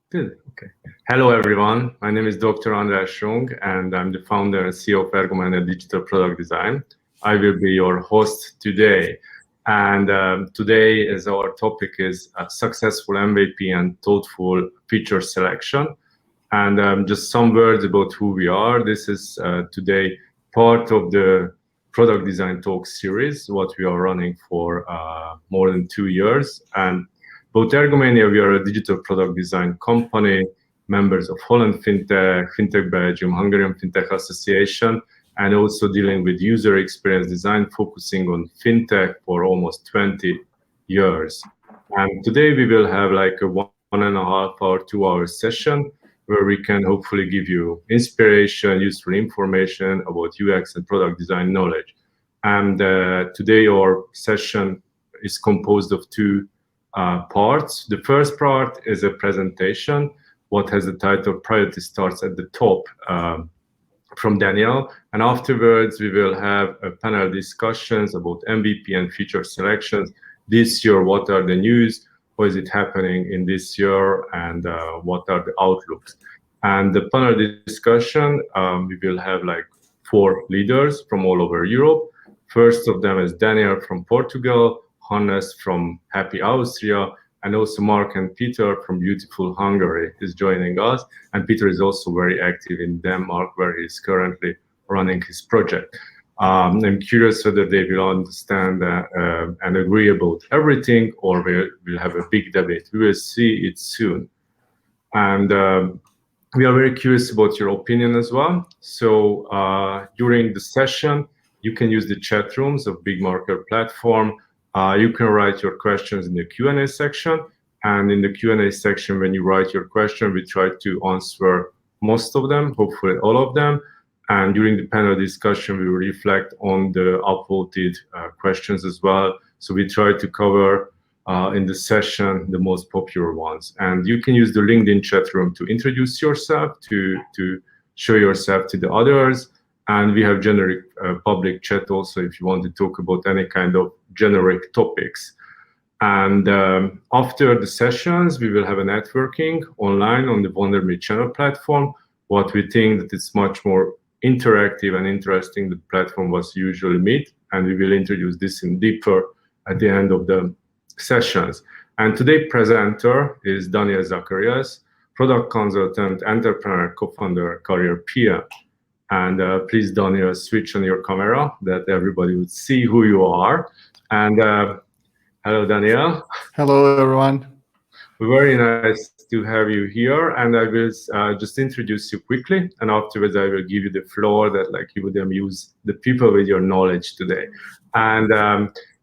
Good. Okay. Hello, everyone. My name is Dr. András Jung, and I'm the founder and CEO of Ergomaned Digital Product Design. I will be your host today. And today, as our topic is successful MVP and thoughtful feature selection. And just some words about who we are. This is today part of the product design talk series, what we are running for more than 2 years. And both Ergomania, we are a digital product design company, members of Holland FinTech, FinTech Belgium, Hungarian FinTech Association, and also dealing with user experience design, focusing on FinTech for almost 20 years. And today we will have like a 1.5 hour, 2 hour session where we can hopefully give you inspiration, useful information about UX and product design knowledge. And today our session is composed of two parts. The first part is a presentation, what has the title Priority Starts at the Top, from Daniel. And afterwards, we will have a panel discussions about MVP and feature selections. This year, what are the news? What is it happening in this year? And what are the outlooks? And the panel discussion, we will have like 4 leaders from all over Europe. First of them is Daniel from Portugal, Hannes from Happy Austria, and also Mark and Peter from beautiful Hungary is joining us. And Peter is also very active in Denmark, where he's currently running his project. I'm curious whether they will understand and agree about everything, or we'll have a big debate. We will see it soon. And we are very curious about your opinion as well. So during the session, you can use the chat rooms of Big Marker platform. You can write your questions in the Q&A section. And in the Q&A section, when you write your question, we try to answer most of them, hopefully all of them. And during the panel discussion, we will reflect on the upvoted questions as well. So we try to cover in the session the most popular ones. And you can use the LinkedIn chat room to introduce yourself, to show yourself to the others. And we have generic public chat also if you want to talk about any kind of generic topics. And after the sessions, we will have a networking online on the WonderMe channel platform. What we think that it's much more interactive and interesting, the platform was usually meet. And we will introduce this in deeper at the end of the sessions. And today's presenter is Daniel Zacharias, product consultant, entrepreneur, co-founder, career PM. And please, Daniel, switch on your camera that everybody would see who you are. And hello, Daniel. Hello, everyone. Very nice to have you here. And I will just introduce you quickly. And afterwards, I will give you the floor that like you would amuse the people with your knowledge today. And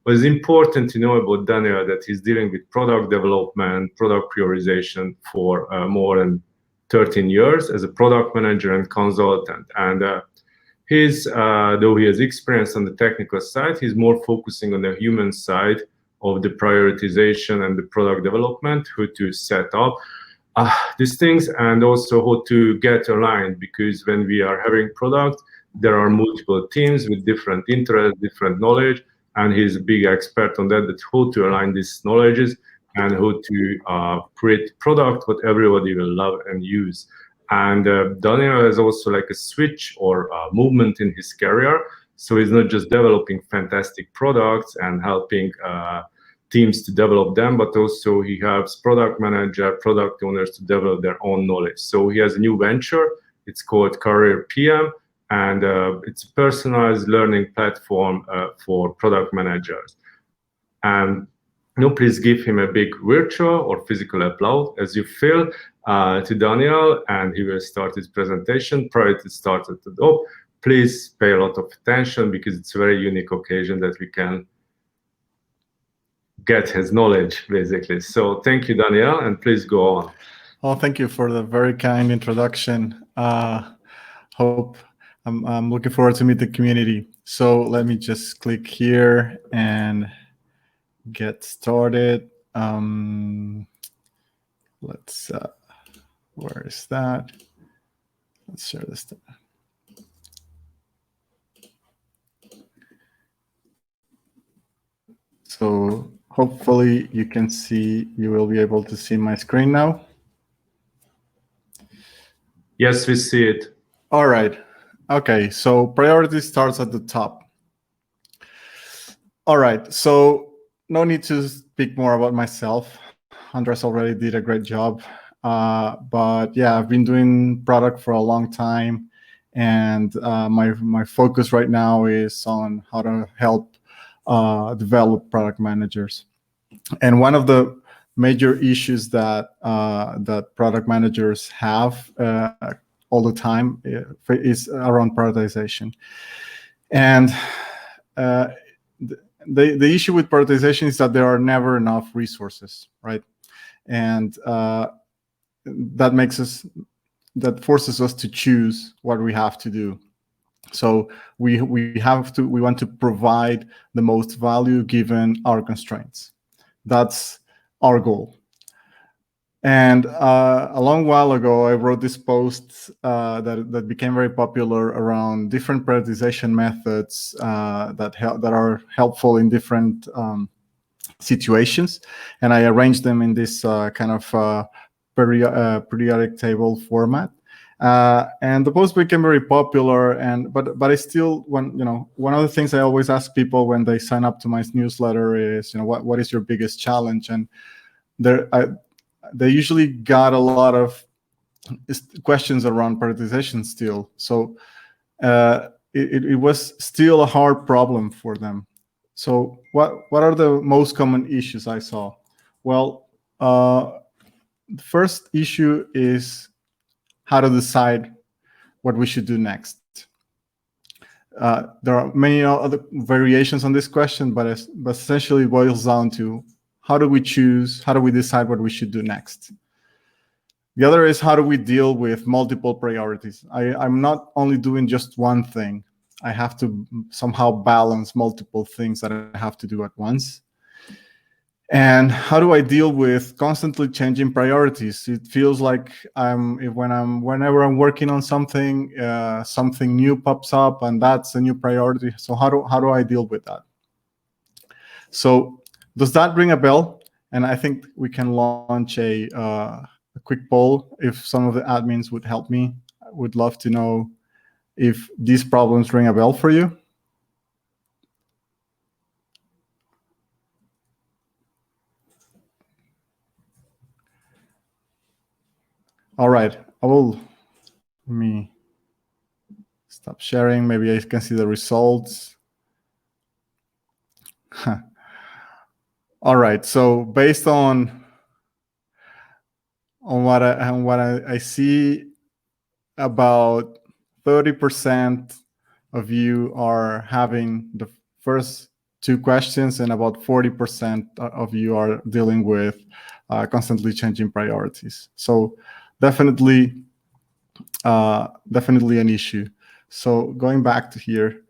what is important to know about Daniel that he's dealing with product development, product prioritization for more than 13 years as a product manager and consultant. And though he has experience on the technical side, he's more focusing on the human side of the prioritization and the product development, how to set up these things and also how to get aligned, because when we are having product, there are multiple teams with different interests, different knowledge, and he's a big expert on that how to align these knowledges and how to create product what everybody will love and use. And Daniel has also like a switch or movement in his career. So he's not just developing fantastic products and helping teams to develop them, but also he helps product manager, product owners to develop their own knowledge. So he has a new venture. It's called Career PM, and it's a personalized learning platform for product managers. And please give him a big virtual or physical applause as you feel to Daniel, and he will start his presentation. Prior to start at the top, please pay a lot of attention because it's a very unique occasion that we can get his knowledge, basically. So thank you, Daniel, and please go on. Well, thank you for the very kind introduction. Hope I'm looking forward to meet the community. So let me just click here and get started. Let's where is that? Let's share this. So hopefully you can see, you will be able to see my screen now. Yes, we see it. All right. Okay, so priority starts at the top. All right, so no need to speak more about myself. Andres already did a great job. But yeah, I've been doing product for a long time, and my focus right now is on how to help develop product managers. And one of the major issues that that product managers have all the time is around prioritization. And uh, the issue with prioritization is that there are never enough resources, right? And that forces us to choose what we have to do. So we want to provide the most value given our constraints. That's our goal. And a long while ago, I wrote this post that became very popular around different prioritization methods that are helpful in different situations, and I arranged them in this kind of periodic table format. And the post became very popular, but I still one of the things I always ask people when they sign up to my newsletter is, what is your biggest challenge? And they usually got a lot of questions around prioritization still. So it was still a hard problem for them. So what are the most common issues I saw? Well, the first issue is how to decide what we should do next. There are many other variations on this question, but essentially it boils down to how do we decide what we should do next? The other is how do we deal with multiple priorities? I'm not only doing just one thing. I have to somehow balance multiple things that I have to do at once. And how do I deal with constantly changing priorities? It feels like whenever I'm working on something, something new pops up, and that's a new priority. So how do I deal with that? So does that ring a bell? And I think we can launch a quick poll if some of the admins would help me. I would love to know if these problems ring a bell for you. All right, let me stop sharing. Maybe I can see the results. All right, so based on what I see, about 30% of you are having the first two questions, and about 40% of you are dealing with constantly changing priorities. So definitely an issue. So going back to here,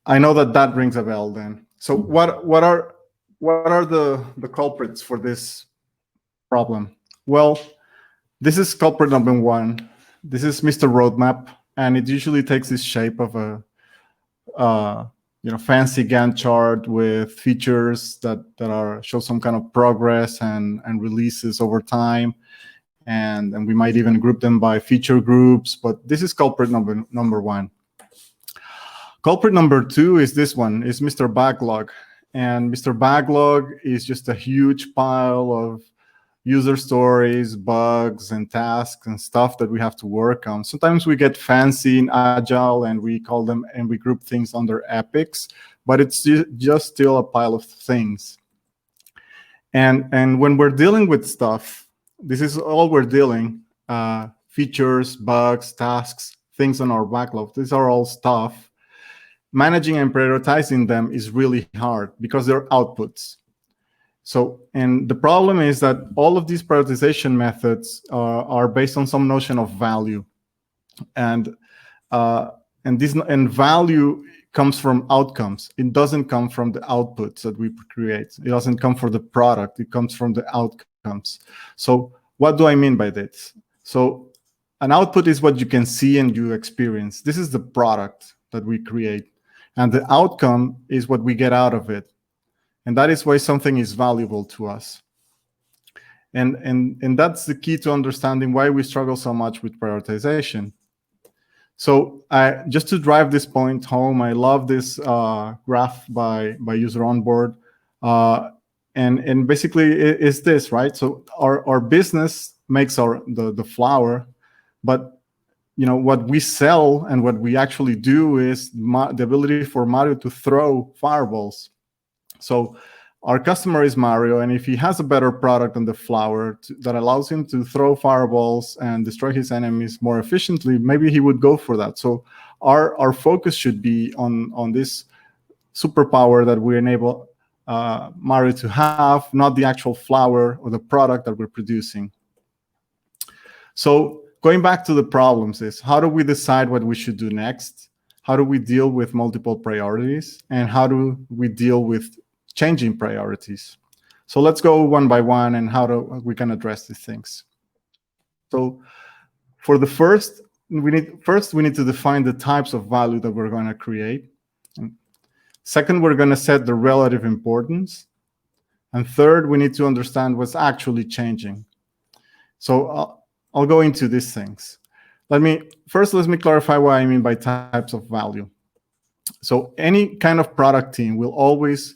I know that rings a bell then. So what are the culprits for this problem? Well, this is culprit number one. This is Mr. Roadmap, and it usually takes this shape of a fancy Gantt chart with features that show some kind of progress and releases over time, and we might even group them by feature groups. But this is culprit number one. Culprit number two is this one, is Mr. Backlog. And Mr. Backlog is just a huge pile of user stories, bugs, and tasks and stuff that we have to work on. Sometimes we get fancy in Agile and we call them and we group things under epics, but it's just still a pile of things. And when we're dealing with stuff, this is all we're dealing, features, bugs, tasks, things on our backlog. These are all stuff. Managing and prioritizing them is really hard because they're outputs. So, and the problem is that all of these prioritization methods are based on some notion of value, and value comes from outcomes. It doesn't come from the outputs that we create. It doesn't come from the product. It comes from the outcomes. So, what do I mean by this? So, an output is what you can see and you experience. This is the product that we create, and the outcome is what we get out of it. And that is why something is valuable to us. And that's the key to understanding why we struggle so much with prioritization. So just to drive this point home, I love this graph by user onboard. And basically it's this, right? So our business makes the flower, but what we sell and what we actually do is the ability for Mario to throw fireballs. So our customer is Mario, and if he has a better product than the flower that allows him to throw fireballs and destroy his enemies more efficiently, maybe he would go for that. So our focus should be on this superpower that we enable Mario to have, not the actual flower or the product that we're producing. So going back to the problems is, how do we decide what we should do next? How do we deal with multiple priorities? And how do we deal with changing priorities? So let's go one by one and how we can address these things. So for the first, we need to define the types of value that we're going to create. Second, we're going to set the relative importance. And third, we need to understand what's actually changing. So I'll go into these things. Let me clarify what I mean by types of value. So any kind of product team will always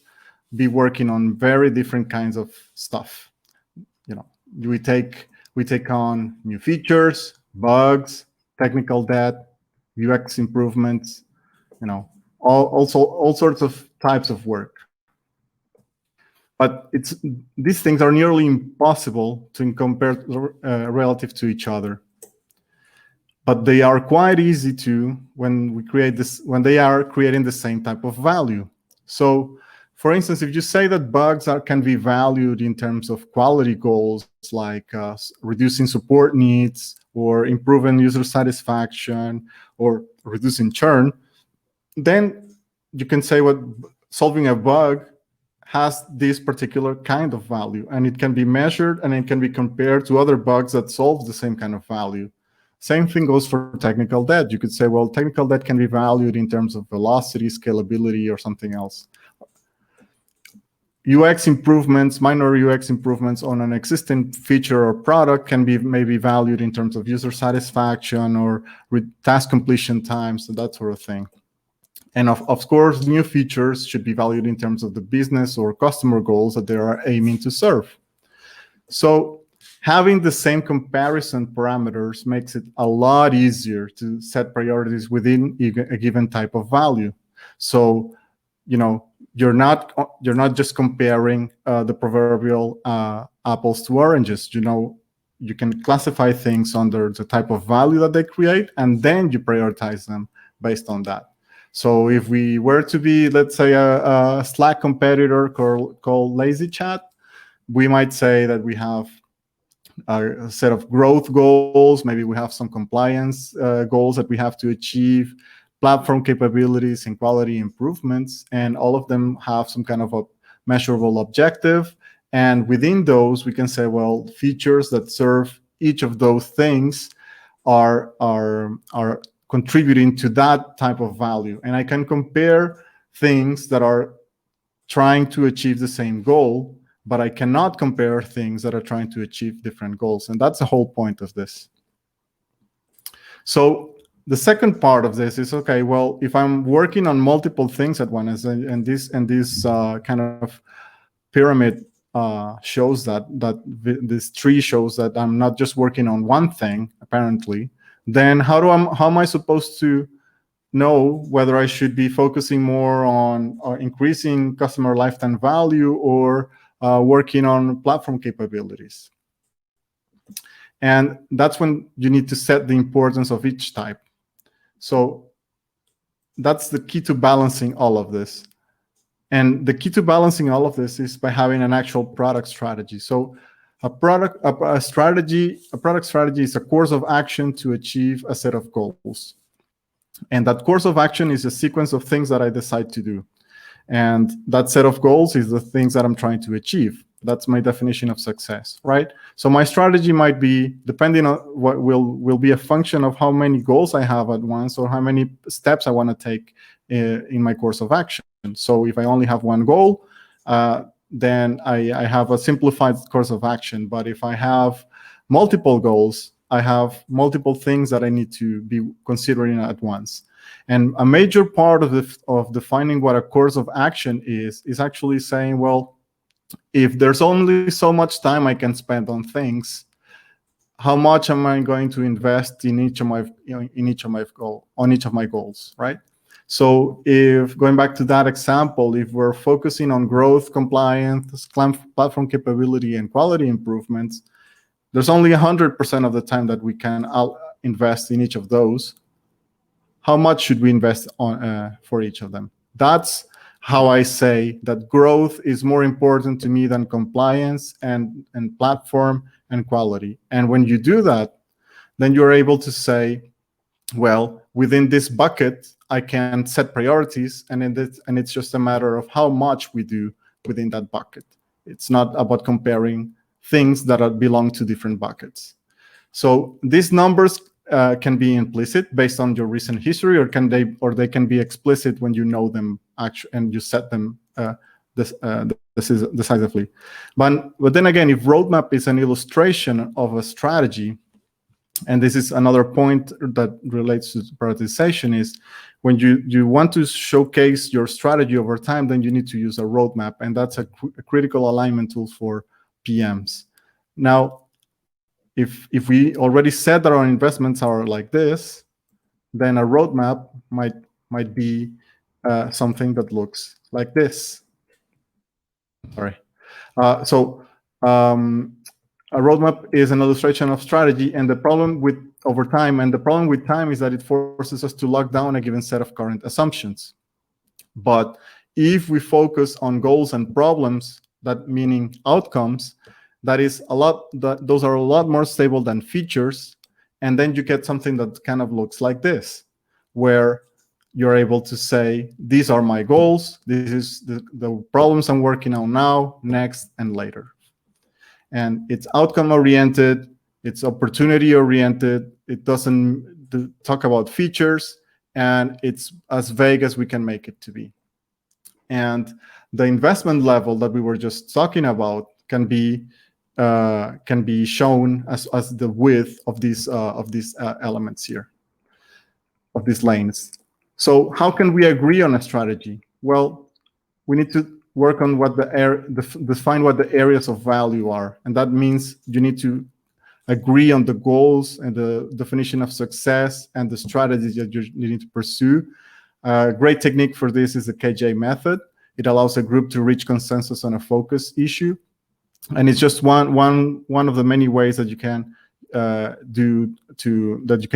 be working on very different kinds of stuff. We take on new features, bugs, technical debt, UX improvements, all sorts of types of work. But these things are nearly impossible to compare relative to each other. But they are quite easy to when they are creating the same type of value. So, for instance, if you say that bugs can be valued in terms of quality goals, like reducing support needs or improving user satisfaction or reducing churn, then you can say what solving a bug has this particular kind of value, and it can be measured and it can be compared to other bugs that solve the same kind of value. Same thing goes for technical debt. You could say, well, technical debt can be valued in terms of velocity, scalability, or something else. UX improvements, minor UX improvements on an existing feature or product can be maybe valued in terms of user satisfaction or task completion times, and that sort of thing. And of course, new features should be valued in terms of the business or customer goals that they are aiming to serve. So having the same comparison parameters makes it a lot easier to set priorities within a given type of value. So, you're not just comparing the proverbial apples to oranges. You can classify things under the type of value that they create, and then you prioritize them based on that. So if we were to be, let's say, a Slack competitor called Lazy Chat, we might say that we have a set of growth goals. Maybe we have some compliance goals that we have to achieve, platform capabilities and quality improvements, and all of them have some kind of a measurable objective. And within those, we can say, well, features that serve each of those things are contributing to that type of value. And I can compare things that are trying to achieve the same goal, but I cannot compare things that are trying to achieve different goals. And that's the whole point of this. So the second part of this is, okay, well, if I'm working on multiple things at once, and this kind of pyramid shows that this tree shows that I'm not just working on one thing, apparently, then how am I supposed to know whether I should be focusing more on increasing customer lifetime value or working on platform capabilities? And that's when you need to set the importance of each type. So that's the key to balancing all of this. And the key to balancing all of this is by having an actual product strategy. So a product strategy is a course of action to achieve a set of goals. And that course of action is a sequence of things that I decide to do. And that set of goals is the things that I'm trying to achieve. That's my definition of success, right? So my strategy might be, depending on what will be a function of how many goals I have at once or how many steps I want to take in my course of action. So if I only have one goal, then I have a simplified course of action. But if I have multiple goals, I have multiple things that I need to be considering at once. And a major part of defining what a course of action is actually saying, well, if there's only so much time I can spend on things, how much am I going to invest in each of my goals, right? So if going back to that example, if we're focusing on growth, compliance, platform capability, and quality improvements, there's only 100% of the time that we can invest in each of those. How much should we invest on for each of them? That's how I say that growth is more important to me than compliance and platform and quality. And when you do that, then you're able to say, well, within this bucket, I can set priorities, and it's just a matter of how much we do within that bucket. It's not about comparing things that belong to different buckets. So these numbers can be implicit based on your recent history, or they can be explicit when you know them and you set them decisively. But then again, if roadmap is an illustration of a strategy, and this is another point that relates to prioritization, is when you want to showcase your strategy over time, then you need to use a roadmap, and that's a critical alignment tool for PMs. Now, if we already said that our investments are like this, then a roadmap might be something that looks like this. Sorry. A roadmap is an illustration of strategy, and the problem with time is that it forces us to lock down a given set of current assumptions. But if we focus on goals and problems, that meaning outcomes, those are a lot more stable than features, and then you get something that kind of looks like this, where you're able to say, these are my goals, this is the problems I'm working on now, next, and later. And it's outcome-oriented, it's opportunity-oriented, it doesn't talk about features, and it's as vague as we can make it to be. And the investment level that we were just talking about can be shown as the width of these elements here, of these lanes. So how can we agree on a strategy? Well, we need to work on define what the areas of value are. And that means you need to agree on the goals and the definition of success and the strategies that you're needing to pursue. A great technique for this is the KJ method. It allows a group to reach consensus on a focus issue. And it's just one of the many ways that you can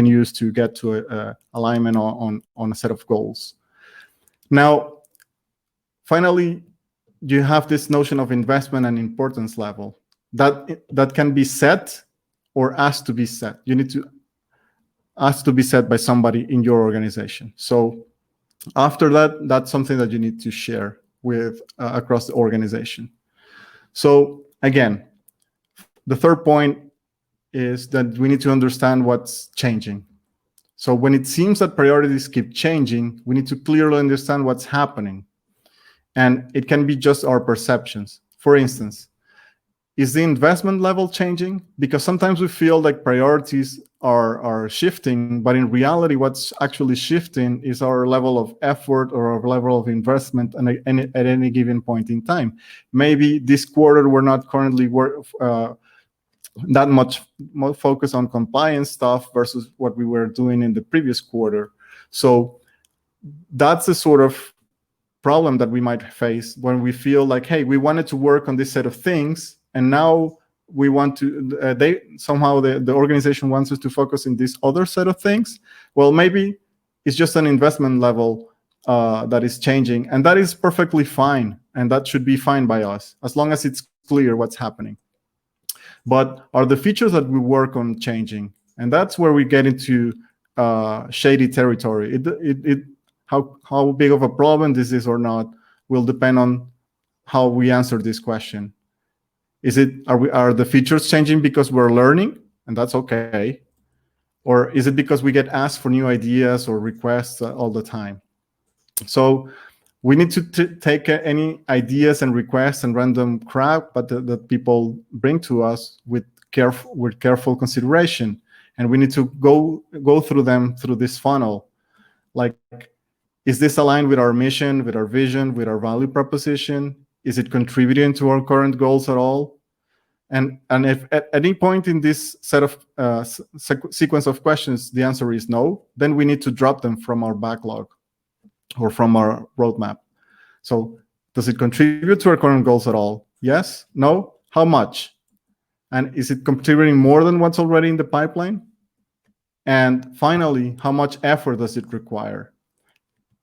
use to get to alignment on a set of goals. Now, finally, you have this notion of investment and importance level that can be set or asked to be set. You need to ask to be set by somebody in your organization. So after that, that's something that you need to share with across the organization. So again, the third point is that we need to understand what's changing. So when it seems that priorities keep changing, we need to clearly understand what's happening. And it can be just our perceptions. For instance, is the investment level changing? Because sometimes we feel like priorities are shifting, but in reality, what's actually shifting is our level of effort or our level of investment at any given point in time. Maybe this quarter, we're not currently that much more focused on compliance stuff versus what we were doing in the previous quarter. So that's the sort of problem that we might face when we feel like, hey, we wanted to work on this set of things, and now we want to, the organization wants us to focus in this other set of things. Well, maybe it's just an investment level that is changing, and that is perfectly fine, and that should be fine by us, as long as it's clear what's happening. But are the features that we work on changing? And that's where we get into shady territory. How big of a problem this is or not will depend on how we answer this question. Are the features changing because we're learning, and that's okay? Or is it because we get asked for new ideas or requests all the time? So We need to take any ideas and requests and random crap, but that people bring to us with careful consideration, and we need to go through them through this funnel. Like, is this aligned with our mission, with our vision, with our value proposition? Is it contributing to our current goals at all? And if at any point in this set of sequence of questions the answer is no, then we need to drop them from our backlog or from our roadmap. So does it contribute to our current goals at all? Yes? No? How much? And is it contributing more than what's already in the pipeline? And finally, how much effort does it require?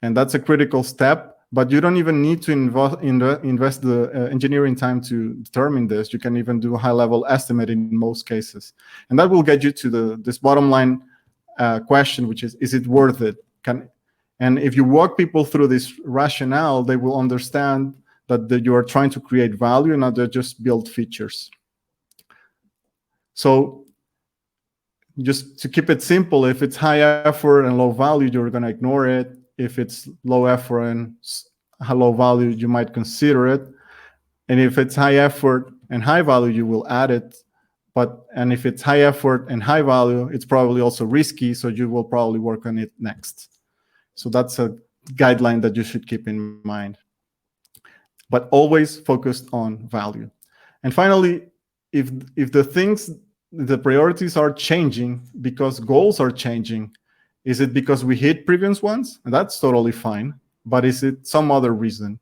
And that's a critical step, but you don't even need to invest the engineering time to determine this. You can even do a high-level estimate in most cases. And that will get you to this bottom line question, which is it worth it? And if you walk people through this rationale, they will understand that you are trying to create value, not just build features. So just to keep it simple, if it's high effort and low value, you're going to ignore it. If it's low effort and low value, you might consider it. And if it's high effort and high value, you will add it. And if it's high effort and high value, it's probably also risky, so you will probably work on it next. So that's a guideline that you should keep in mind. But always focused on value. And finally, if the priorities are changing because goals are changing, is it because we hit previous ones? And that's totally fine. But is it some other reason?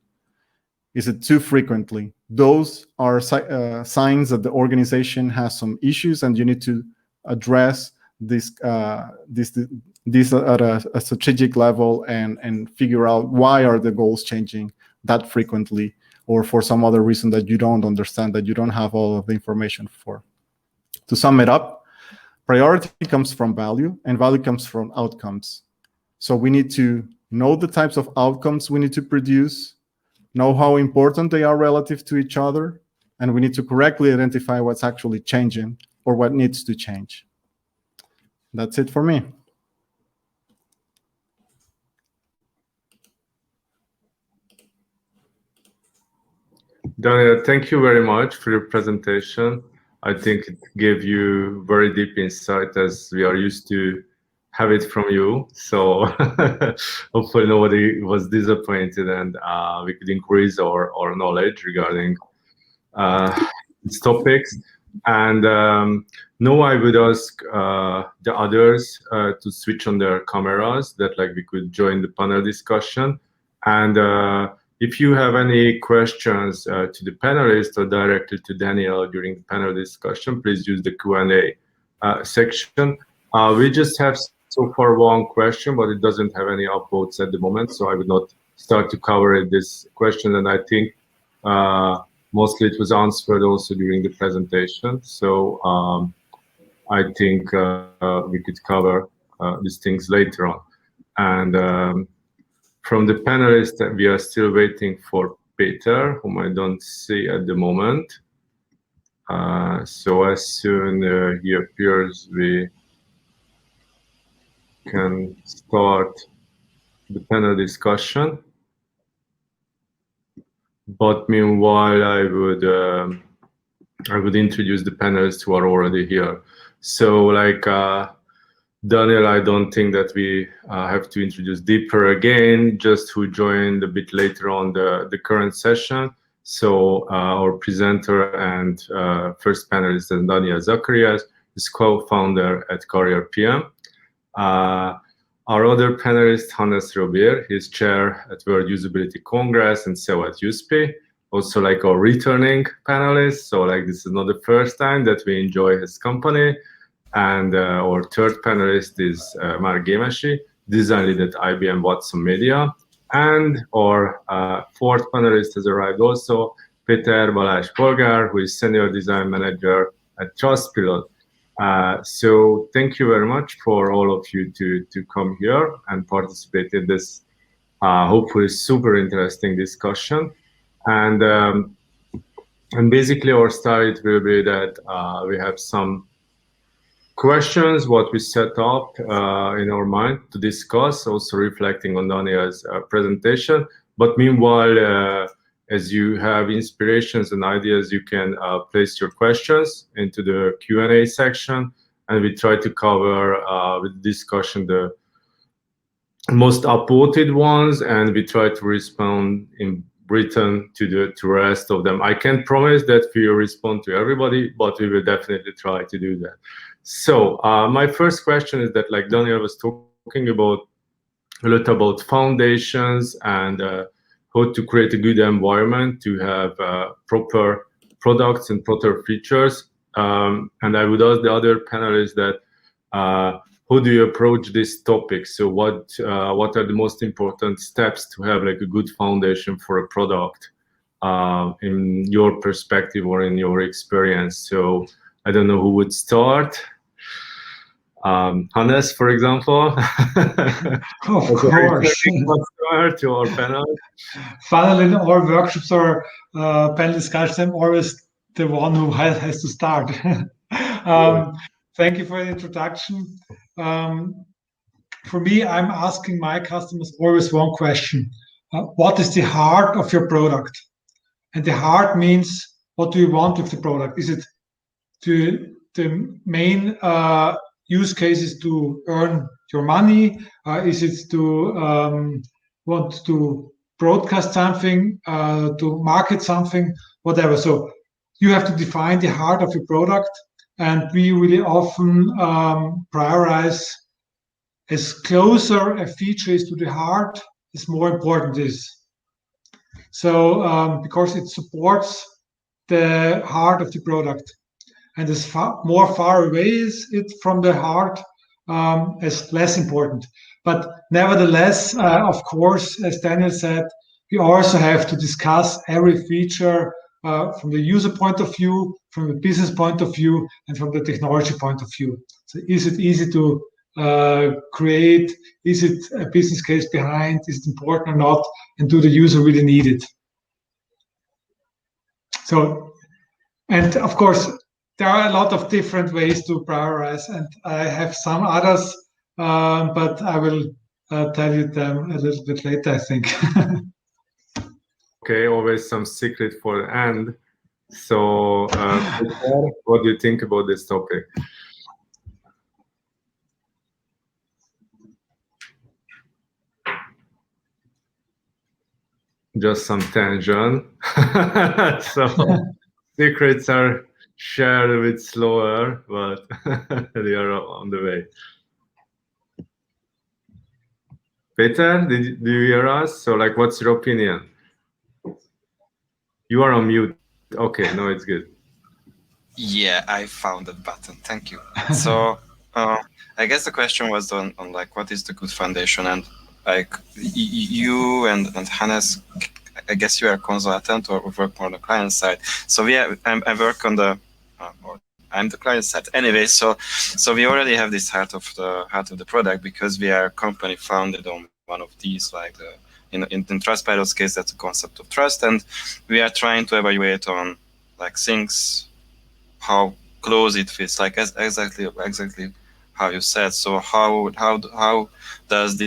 Is it too frequently? Those are signs that the organization has some issues, and you need to address this at a strategic level and figure out why are the goals changing that frequently, or for some other reason that you don't understand, that you don't have all of the information for. To sum it up, priority comes from value, and value comes from outcomes. So we need to know the types of outcomes we need to produce, know how important they are relative to each other, and we need to correctly identify what's actually changing or what needs to change. That's it for me. Daniel, thank you very much for your presentation. I think it gave you very deep insight, as we are used to have it from you. So hopefully nobody was disappointed, and we could increase our knowledge regarding these topics. And now I would ask the others to switch on their cameras, that we could join the panel discussion. And if you have any questions to the panelists or directly to Daniel during the panel discussion, please use the Q&A section. We just have so far one question, but it doesn't have any upvotes at the moment, so I would not start to cover this question. And I think mostly it was answered also during the presentation. So I think we could cover these things later on. And from the panelists, we are still waiting for Peter, whom I don't see at the moment. So as soon he appears, we can start the panel discussion. But meanwhile, I would introduce the panelists who are already here. So Daniel, I don't think that we have to introduce deeper again, just who joined a bit later on the current session. So our presenter and first panelist is Daniel Zacharias, is co-founder at Career PM. Our other panelist, Hannes Robert, he's chair at World Usability Congress and so at USP, also our returning panelist. So this is not the first time that we enjoy his company. And our third panelist is Mark Gémesi, design lead at IBM Watson Media. And our fourth panelist has arrived also, Peter Balázs Polgár, who is senior design manager at Trustpilot. So thank you very much for all of you to come here and participate in this hopefully super interesting discussion. And basically our style will be that we have some questions, what we set up in our mind to discuss, also reflecting on Daniel's presentation. But meanwhile, as you have inspirations and ideas, you can place your questions into the Q&A section, and we try to cover with discussion the most upvoted ones, and we try to respond in written to the rest of them. I can't promise that we will respond to everybody, but we will definitely try to do that. So my first question is that, like Daniel was talking about a lot about foundations and how to create a good environment to have proper products and proper features. And I would ask the other panelists that how do you approach this topic? So what are the most important steps to have like a good foundation for a product in your perspective or in your experience? So I don't know who would start. Hannes, for example. Of course. To our panel. Finally, in all workshops or panel discussions, I'm always the one who has to start. Thank you for the introduction. For me, I'm asking my customers always one question. What is the heart of your product? And the heart means, what do you want with the product? Is it the main use case is to earn your money? Is it to want to broadcast something, to market something, whatever? So you have to define the heart of your product, and we really often prioritize as closer a feature is to the heart, as more important is. So because it supports the heart of the product. And as more far away is it from the heart, as less important. But nevertheless, of course, as Daniel said, we also have to discuss every feature from the user point of view, from the business point of view, and from the technology point of view. So is it easy to create? Is it a business case behind? Is it important or not? And do the user really need it? So, and of course, there are a lot of different ways to prioritize, and I have some others, but I will tell you them a little bit later, I think. Okay, always some secret for the end. So, what do you think about this topic? Just some tension. So secrets are shared a bit slower, but they are on the way. Peter, do you hear us? So, like, what's your opinion? You are on mute. Okay, no, it's good. Yeah, I found that button. Thank you. So I guess the question was on like what is the good foundation, and like you and Hannes, I guess you are a consultant or work more on the client side. So I work on the or I'm the client side anyway. So we already have this heart of the product because we are a company founded on one of these, like in Trustpilot's case, that's a concept of trust, and we are trying to evaluate on like things, how close it fits, like exactly how you said. So how does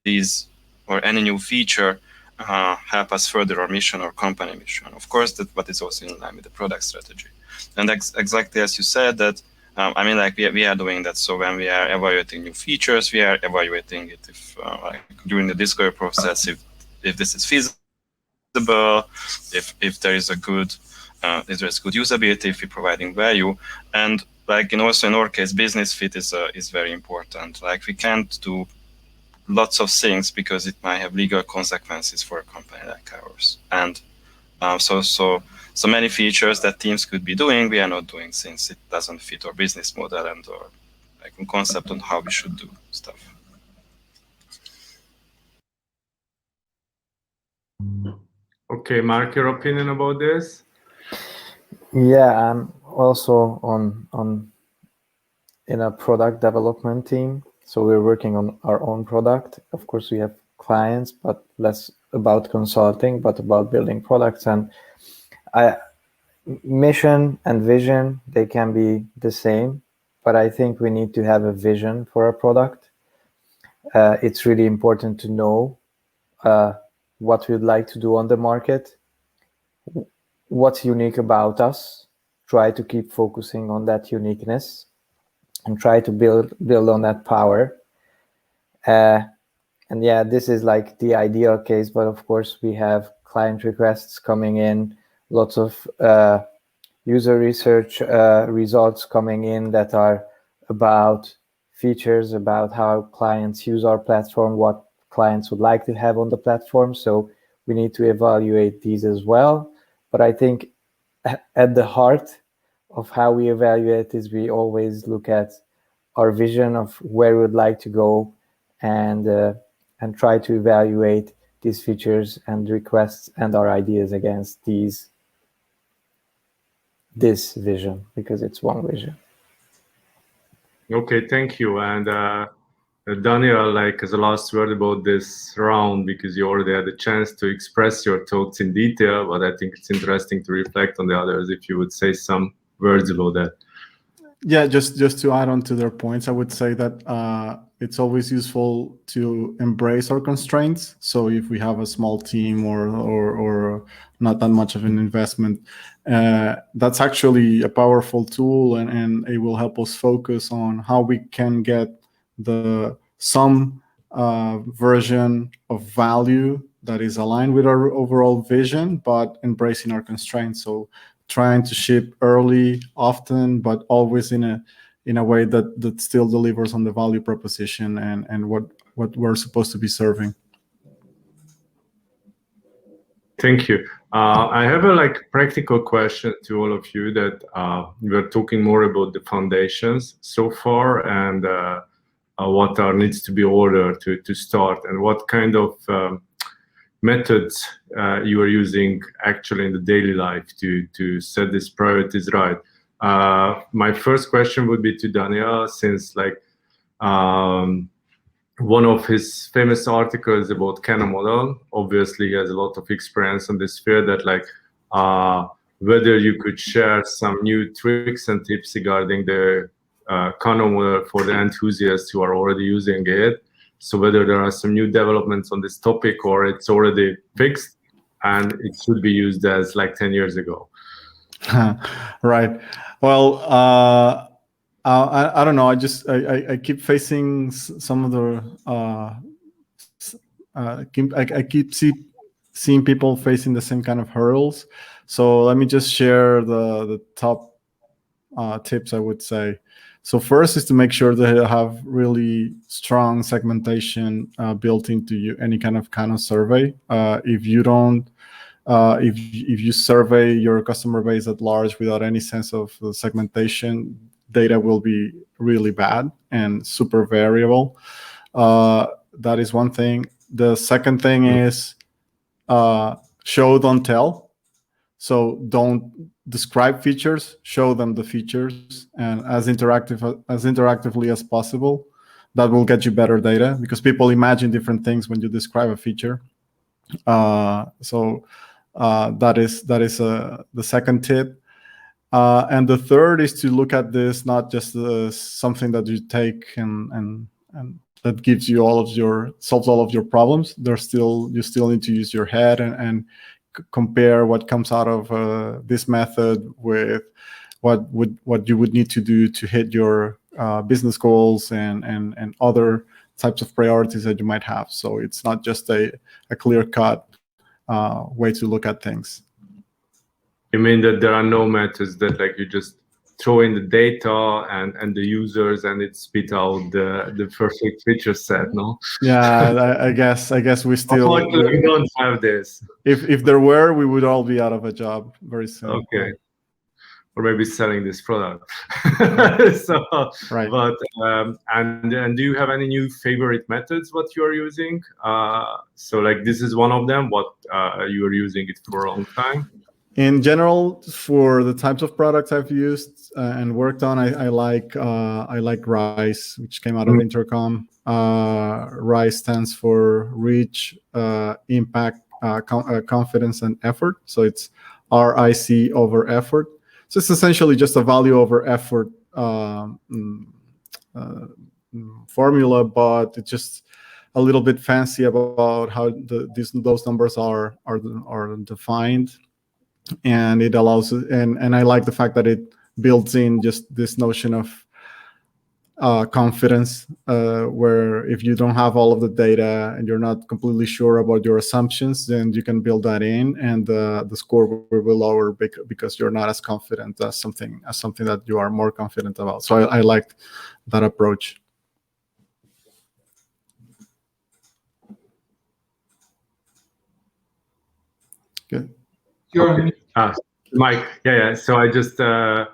these or any new feature help us further our mission or company mission? Of course, but it's also in line with the product strategy. And exactly as you said, that I mean, like we are doing that. So when we are evaluating new features, we are evaluating it if like during the discovery process, if this is feasible, if there is a good if there's good usability, if we're providing value, and like in our case, business fit is very important. Like we can't do lots of things because it might have legal consequences for a company like ours, and so many features that teams could be doing, we are not doing since it doesn't fit our business model and or like a concept on how we should do stuff. Okay, Mark, your opinion about this? Yeah, I'm also in a product development team. So we're working on our own product. Of course, we have clients, but less about consulting, but about building products. And mission and vision, they can be the same, but I think we need to have a vision for a product. It's really important to know what we'd like to do on the market, what's unique about us, try to keep focusing on that uniqueness, and try to build on that power. And yeah, this is like the ideal case, but of course we have client requests coming in, lots of user research results coming in that are about features, about how clients use our platform, what clients would like to have on the platform. So we need to evaluate these as well. But I think at the heart of how we evaluate is we always look at our vision of where we would like to go, and try to evaluate these features and requests and our ideas against this vision, because it's one vision. Okay, thank you. And Daniel, like as a last word about this round, because you already had a chance to express your thoughts in detail, but I think it's interesting to reflect on the others. If you would say some words about that. Yeah, just to add on to their points, I would say that it's always useful to embrace our constraints. So if we have a small team or not that much of an investment, that's actually a powerful tool, and it will help us focus on how we can get some version of value that is aligned with our overall vision, but embracing our constraints. So trying to ship early, often, but always in a way that still delivers on the value proposition and what we're supposed to be serving. Thank you. I have a practical question to all of you that we're talking more about the foundations so far, and what needs to be ordered to start, and what kind of methods you are using actually in the daily life to set these priorities right. My first question would be to Daniel, since one of his famous articles about Canon model, obviously he has a lot of experience in this field, that whether you could share some new tricks and tips regarding the Canon model for the enthusiasts who are already using it. So whether there are some new developments on this topic, or it's already fixed and it should be used as 10 years ago. Right. Well, I don't know. I keep facing some of the I keep seeing people facing the same kind of hurdles. So let me just share the top tips, I would say. So first is to make sure that you have really strong segmentation built into any kind of survey. If you don't, if you survey your customer base at large without any sense of segmentation, data will be really bad and super variable. That is one thing. The second thing is show, don't tell. So don't describe features, show them the features, and as interactively as possible. That will get you better data, because people imagine different things when you describe a feature. So that is the second tip. And the third is to look at this not just as something that you take and that gives you solves all of your problems. You still need to use your head and compare what comes out of this method with what you would need to do to hit your business goals and other types of priorities that you might have. So it's not just a clear-cut way to look at things. You mean that there are no methods that you just throw in the data and the users and it spit out the perfect feature set, no? Yeah, I guess we still Unfortunately, we don't have this. If there were, we would all be out of a job very soon. Okay. Or maybe selling this product. So, right. But and do you have any new favorite methods what you are using? So this is one of them. What you are using it for a long time? In general, for the types of products I've used and worked on, I like RISE, which came out of Intercom. RISE stands for Reach, Impact, Confidence, and Effort. So it's RIC over effort. So it's essentially just a value over effort formula, but it just a little bit fancy about how those numbers are defined, and it allows, and I like the fact that it builds in just this notion of confidence, where if you don't have all of the data and you're not completely sure about your assumptions, then you can build that in, and the score will be lower because you're not as confident as something that you are more confident about. So I liked that approach. Good. You're Mike, yeah. So I just so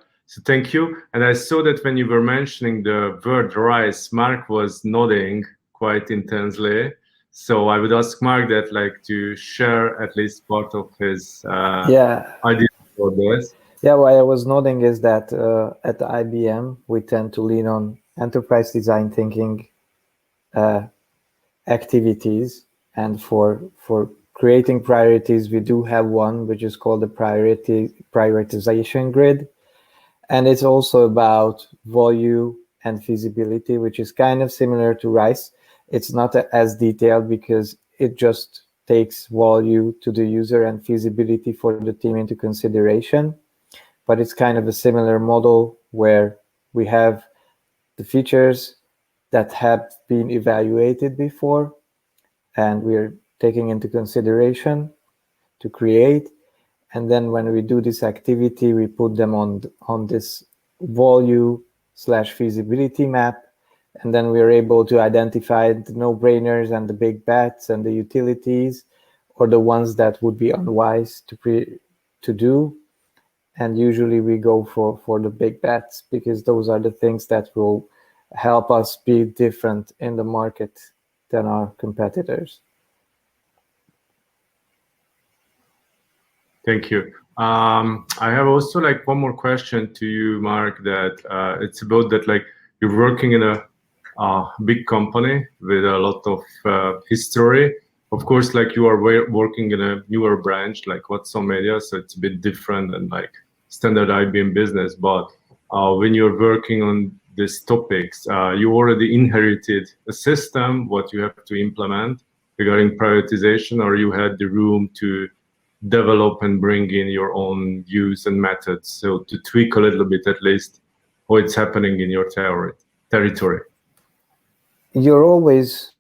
thank you. And I saw that when you were mentioning the word rice, Mark was nodding quite intensely. So I would ask Mark that to share at least part of his idea for this. Yeah, what I was noting is that at IBM, we tend to lean on enterprise design thinking activities, and for creating priorities, we do have one which is called the prioritization grid, and it's also about volume and feasibility, which is kind of similar to RICE. It's not as detailed because it just takes volume to the user and feasibility for the team into consideration, but it's kind of a similar model where we have the features that have been evaluated before, and we're taking into consideration to create. And then when we do this activity, we put them on this volume/feasibility map. And then we're able to identify the no-brainers and the big bets and the utilities, or the ones that would be unwise to do. And usually we go for the big bets, because those are the things that will help us be different in the market than our competitors. Thank you. I have also one more question to you, Mark, that it's about that you're working in a big company with a lot of history. Of course, you are working in a newer branch like Watson Media, so it's a bit different than standard IBM business. But when you're working on these topics, you already inherited a system, what you have to implement regarding prioritization, or you had the room to develop and bring in your own views and methods, so to tweak a little bit at least how it's happening in your territory. You're always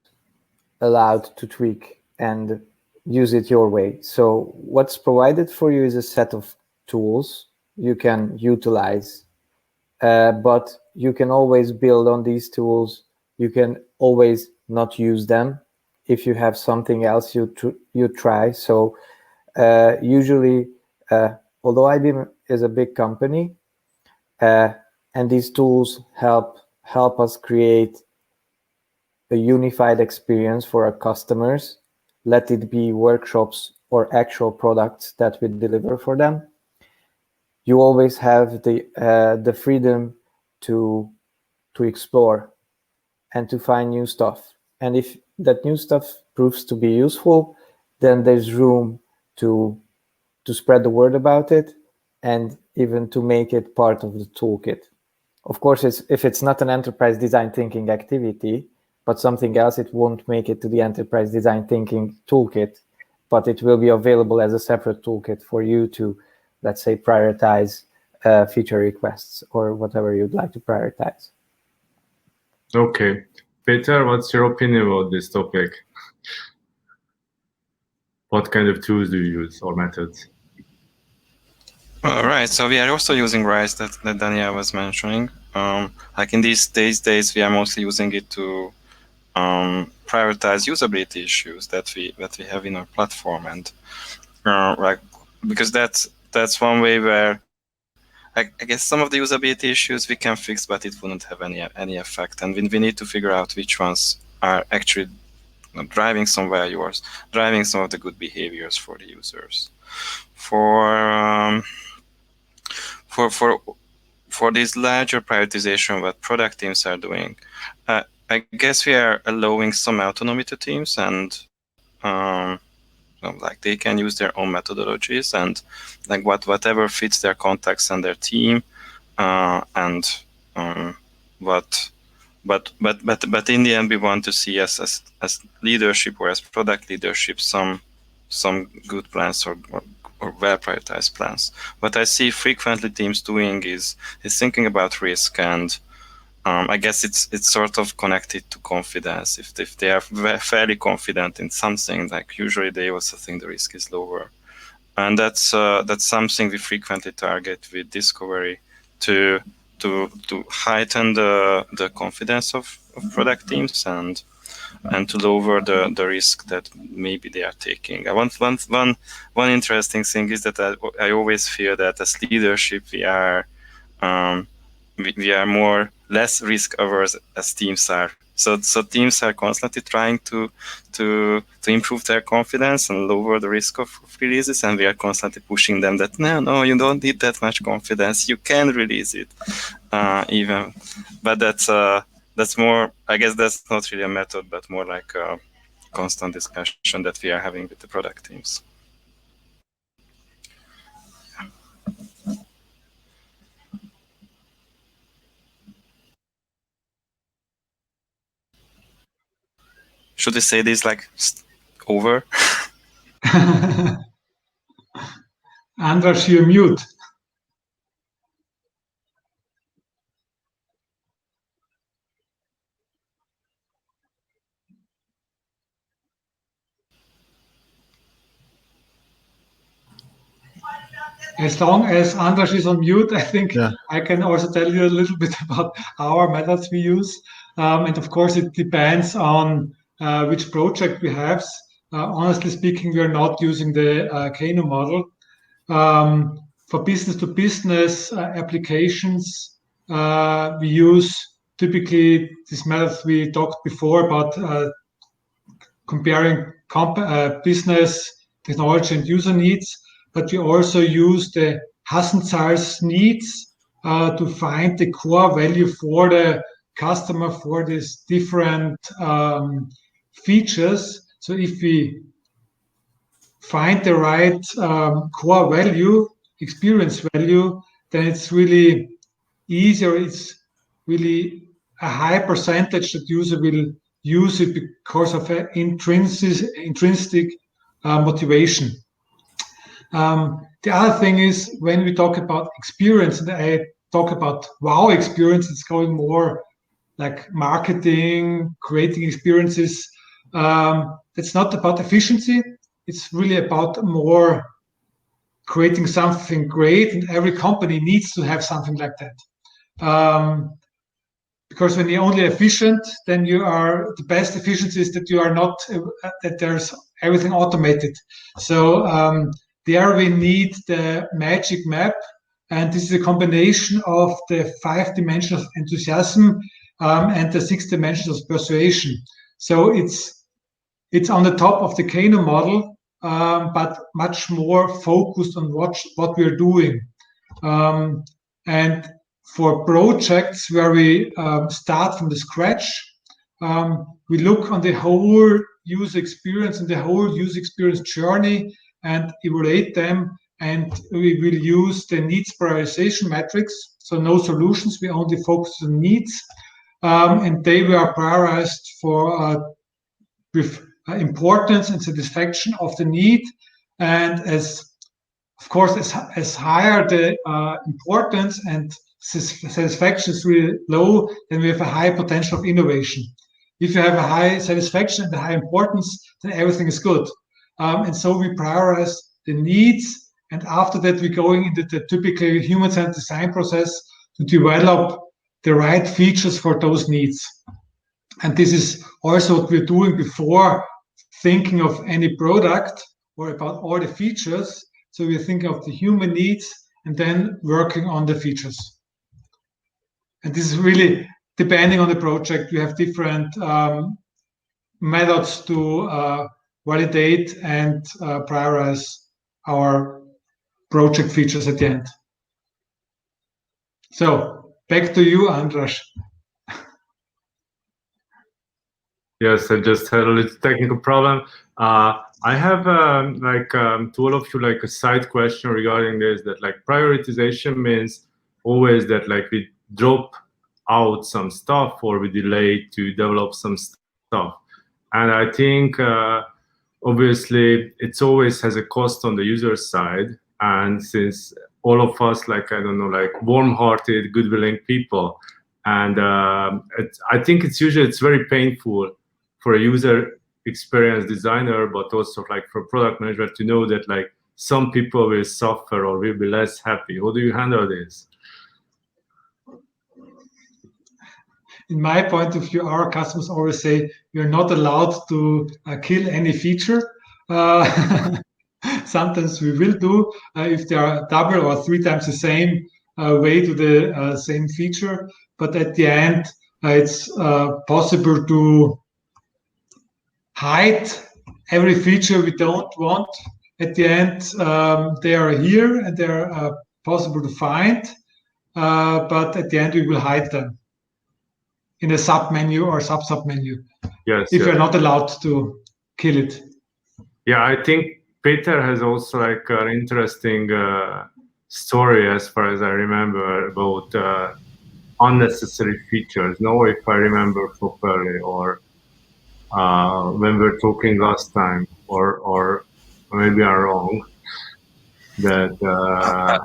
allowed to tweak and use it your way. So what's provided for you is a set of tools you can utilize, but you can always build on these tools. You can always not use them if you have something else you try. So usually, although IBM is a big company, and these tools help us create a unified experience for our customers, let it be workshops or actual products that we deliver for them, you always have the freedom to explore and to find new stuff. And if that new stuff proves to be useful, then there's room to spread the word about it, and even to make it part of the toolkit. Of course, if it's not an enterprise design thinking activity, but something else, it won't make it to the enterprise design thinking toolkit, but it will be available as a separate toolkit for you to, let's say, prioritize feature requests or whatever you'd like to prioritize. Okay. Peter, what's your opinion about this topic? What kind of tools do you use or methods? All right, so we are also using RISE that Daniel was mentioning. In these days, we are mostly using it to prioritize usability issues that we have in our platform, and because that's one way where I guess some of the usability issues we can fix, but it wouldn't have any effect, and we need to figure out which ones are actually driving some value or driving some of the good behaviors for the users. For this larger prioritization, what product teams are doing, I guess we are allowing some autonomy to teams, and they can use their own methodologies and whatever fits their context and their team, and what But in the end, we want to see as leadership or as product leadership some good plans or well prioritized plans. What I see frequently teams doing is thinking about risk, and I guess it's sort of connected to confidence. If they are fairly confident in something, like usually they also think the risk is lower, and that's something we frequently target with discovery to heighten the confidence of product teams and to lower the risk that maybe they are taking. One interesting thing is that I always feel that as leadership we are more less risk averse as teams are. So teams are constantly trying to improve their confidence and lower the risk of releases, and we are constantly pushing them that no, you don't need that much confidence. You can release it even, but that's more. I guess that's not really a method, but more like a constant discussion that we are having with the product teams. Should I say this like over? Andras, you're mute. As long as Andras is on mute, I think I can also tell you a little bit about our methods we use. And of course, it depends on which project we have. Honestly speaking, we are not using the Kano model. For business-to-business applications, we use typically this method we talked before about comparing business, technology, and user needs. But we also use the Hassenzahls needs to find the core value for the customer for these different features. So if we find the right core value, experience value, then it's really easier. It's really a high percentage that user will use it because of an intrinsic motivation. The other thing is when we talk about experience, and I talk about wow experience, it's going more like marketing, creating experiences. It's not about efficiency. It's really about more creating something great, and every company needs to have something like that. Because when you're only efficient, then you are the best efficiency is that you are not that there's everything automated. So there we need the magic map, and this is a combination of the 5 dimensions of enthusiasm and the 6 dimensions of persuasion. So it's on the top of the Kano model, but much more focused on what we're doing. And for projects where we start from the scratch, we look on the whole user experience and the whole user experience journey and evaluate them, and we will use the needs prioritization matrix. So no solutions, we only focus on needs, and they were prioritized for with importance and satisfaction of the need. And as higher the importance and satisfaction is really low, then we have a high potential of innovation. If you have a high satisfaction and a high importance, then everything is good. And so we prioritize the needs, and after that we're going into the typical human-centered design process to develop the right features for those needs. And this is also what we're doing before thinking of any product or about all the features. So we're thinking of the human needs and then working on the features. And this is really depending on the project. We have different methods to validate and prioritize our project features at the end. So back to you, Andras. Yes, I just had a little technical problem. I have to all of you like a side question regarding this, that like prioritization means always that like we drop out some stuff, or we delay to develop some stuff. And I think obviously it always has a cost on the user side. And since all of us, like, I don't know, like warm-hearted, good-willing people, and I think it's very painful for a user experience designer, but also like for product manager to know that like some people will suffer or will be less happy. How do you handle this? In my point of view, our customers always say you're not allowed to kill any feature. Sometimes we will do if they are double or 3 times the same way to the same feature. But at the end, it's possible to hide every feature we don't want. At the end, they are here and they're possible to find. But at the end, we will hide them in a sub-menu or sub-menu. Yes. If you're not allowed to kill it. Yeah, I think Peter has also like an interesting story, as far as I remember, about unnecessary features. No, if I remember properly, or when we were talking last time, or maybe I'm wrong. That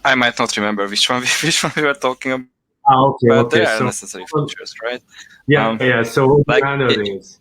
I might not remember which one we were talking about. Okay, but okay. there are So necessary features, right? yeah. So how do like you handle this?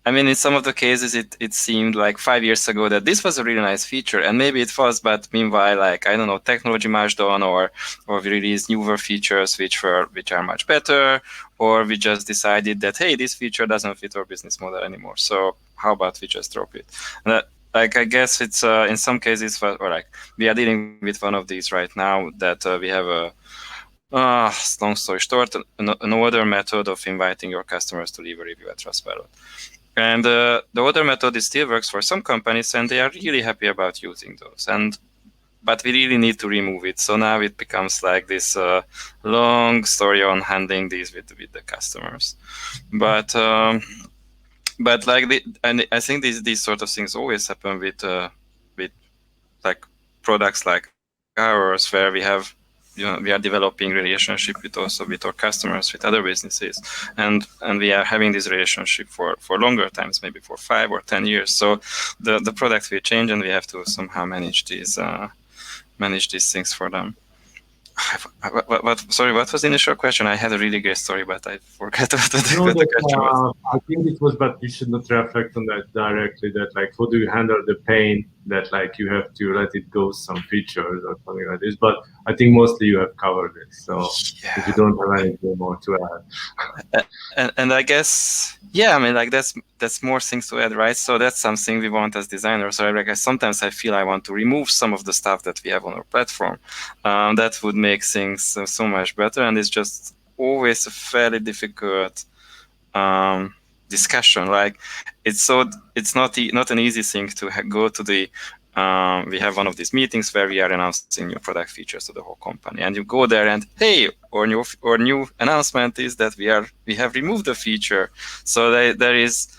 I mean, in some of the cases, it seemed like 5 years ago that this was a really nice feature, and maybe it was, but meanwhile, like, I don't know, technology marched on, or we released newer features which are much better, or we just decided that, hey, this feature doesn't fit our business model anymore, so how about we just drop it? And that, like, I guess it's in some cases, or like we are dealing with one of these right now, that we have a long story short, an other method of inviting your customers to leave a review at Trustpilot. And the other method still works for some companies, and they are really happy about using those. But we really need to remove it. So now it becomes like this long story on handling these with the customers. But like and I think these sort of things always happen with like products like ours, where we have, we are developing relationship with our customers, with other businesses, and we are having this relationship for longer times, maybe for 5 or 10 years. So the product will change, and we have to somehow manage these things for them. Sorry, what was the initial question? I had a really great story, but I forgot what the question was. I think it was, but you should not reflect on that directly. That like, how do you handle the pain that like you have to let it go some features or something like this? But I think mostly you have covered it. So Yeah. if you don't have anything more to add. And I guess, yeah, I mean, like that's more things to add, right? So that's something we want as designers. So like, sometimes I feel I want to remove some of the stuff that we have on our platform. That would make things so much better, and it's just always a fairly difficult discussion. Like, it's not an easy thing to go to the. We have one of these meetings where we are announcing new product features to the whole company, and you go there and, hey, our new announcement is that we have removed the feature. So there is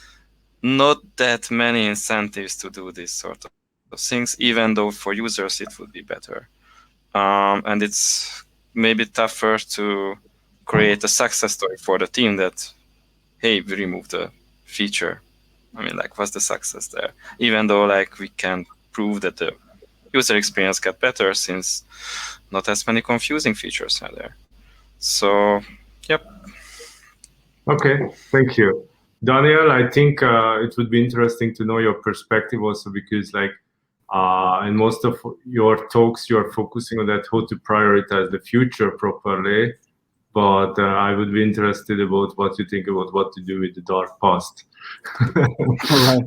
not that many incentives to do this sort of things, even though for users it would be better. And it's maybe tougher to create a success story for the team that, hey, we removed the feature. I mean, like, what's the success there? Even though, like, we can prove that the user experience got better, since not as many confusing features are there. So, yep. Okay, thank you. Daniel, I think it would be interesting to know your perspective also, because like in most of your talks, you're focusing on that, how to prioritize the future properly. But I would be interested about what you think about what to do with the dark past. Right.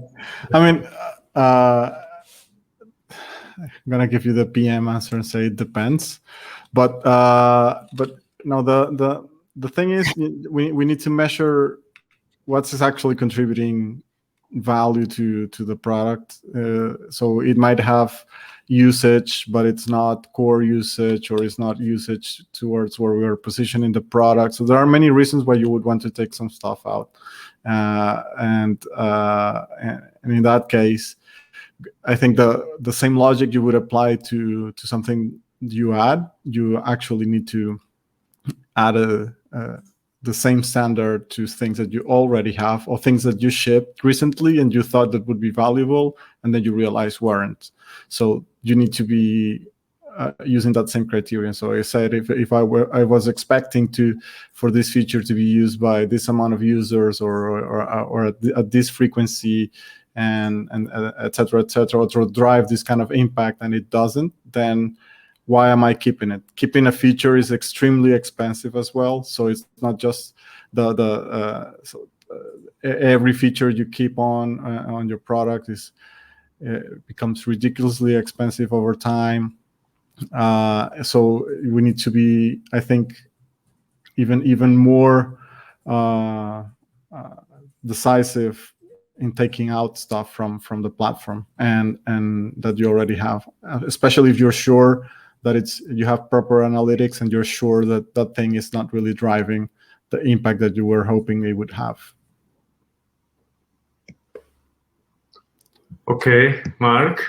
I mean, I'm gonna give you the PM answer and say it depends, but no, the thing is, we need to measure what's actually contributing value to the product. So it might have usage, but it's not core usage, or it's not usage towards where we are positioning the product. So there are many reasons why you would want to take some stuff out, and in that case, I think the same logic you would apply to something you add. You actually need to add the same standard to things that you already have, or things that you shipped recently and you thought that would be valuable, and then you realize weren't. So you need to be using that same criterion. So I said, if I was expecting for this feature to be used by this amount of users or at this frequency and et cetera, to drive this kind of impact, and it doesn't, then why am I keeping it? Keeping a feature is extremely expensive as well. So it's not just every feature you keep on your product becomes ridiculously expensive over time. So we need to be, I think, even more decisive in taking out stuff from the platform and that you already have, especially if you're sure that you have proper analytics and you're sure that that thing is not really driving the impact that you were hoping it would have. Okay, Mark,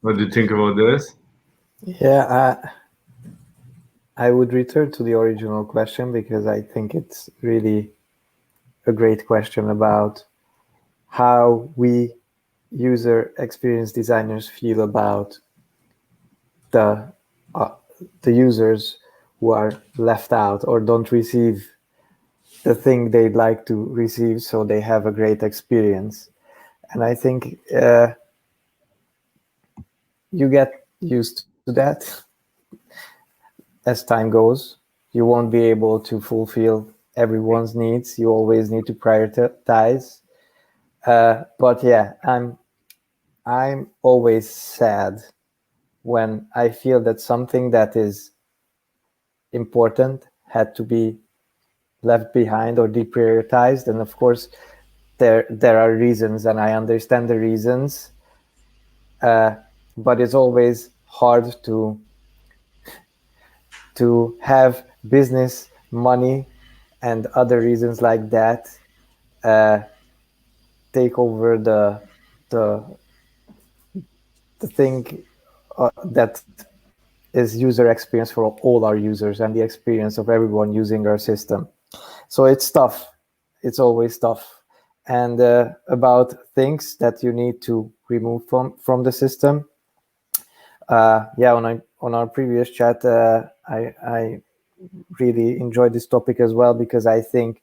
what do you think about this? Yeah, I would return to the original question because I think it's really a great question about how we user experience designers feel about the users who are left out or don't receive the thing they'd like to receive so they have a great experience. And I think you get used to that as time goes. You won't be able to fulfill everyone's needs. You always need to prioritize. But yeah, I'm always sad when I feel that something that is important had to be left behind or deprioritized. And of course, there are reasons, and I understand the reasons. But it's always hard to have business, money, and other reasons like that take over the thing that is user experience for all our users and the experience of everyone using our system. So it's tough. It's always tough. And about things that you need to remove from the system. Yeah, on our previous chat, I really enjoyed this topic as well, because I think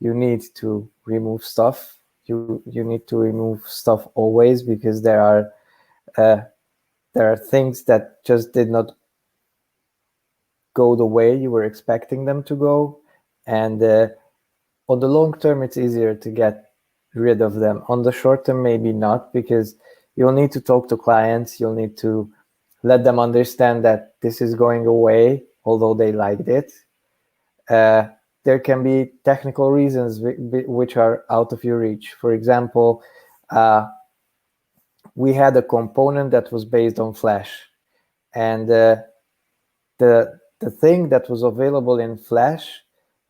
you need to remove stuff. You need to remove stuff always, because there are things that just did not go the way you were expecting them to go, and on the long term it's easier to get rid of them. On the short term, maybe not, because you'll need to talk to clients, you'll need to let them understand that this is going away, although they liked it. There can be technical reasons which are out of your reach. For example, we had a component that was based on Flash, and the thing that was available in Flash,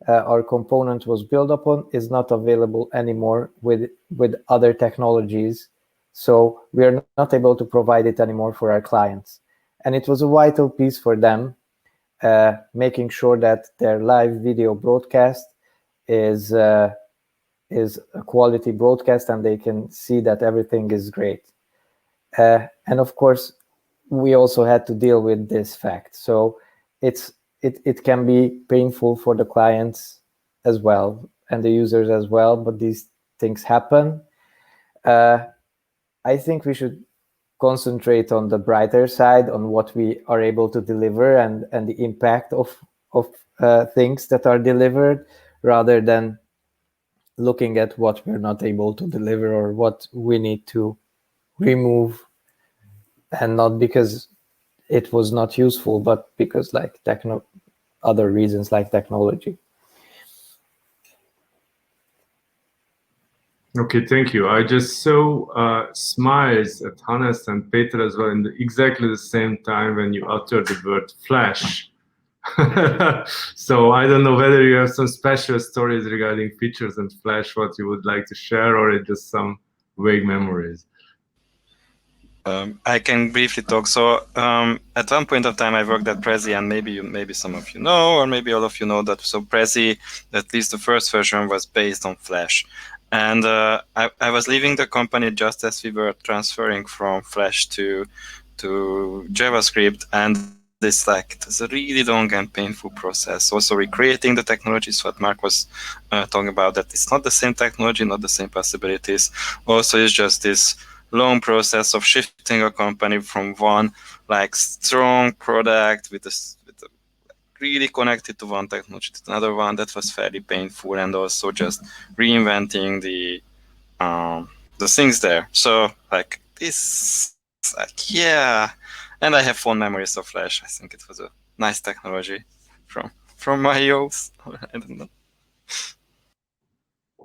our component was built upon, is not available anymore with other technologies. So we are not able to provide it anymore for our clients. And it was a vital piece for them, making sure that their live video broadcast is a quality broadcast and they can see that everything is great. And of course, we also had to deal with this fact. So it can be painful for the clients as well and the users as well, but these things happen. I think we should concentrate on the brighter side, on what we are able to deliver and the impact of things that are delivered, rather than looking at what we're not able to deliver or what we need to remove, and not because it was not useful, but because like other reasons like technology. Okay, thank you. I just saw smiles at Hannes and Peter as well in exactly the same time when you uttered the word Flash. So I don't know whether you have some special stories regarding features and Flash, what you would like to share, or it's just some vague memories. I can briefly talk. So at one point of time, I worked at Prezi, and maybe some of you know, or maybe all of you know that. So Prezi, at least the first version, was based on Flash, and I was leaving the company just as we were transferring from Flash to JavaScript, and it's like it was a really long and painful process. Also recreating the technologies, what Mark was talking about, that it's not the same technology, not the same possibilities. Also, it's just this long process of shifting a company from one like strong product with a really connected to one technology to another one. That was fairly painful, and also just reinventing the things there. So like this, like yeah, and I have fond memories of Flash. I think it was a nice technology from my youth. I don't know.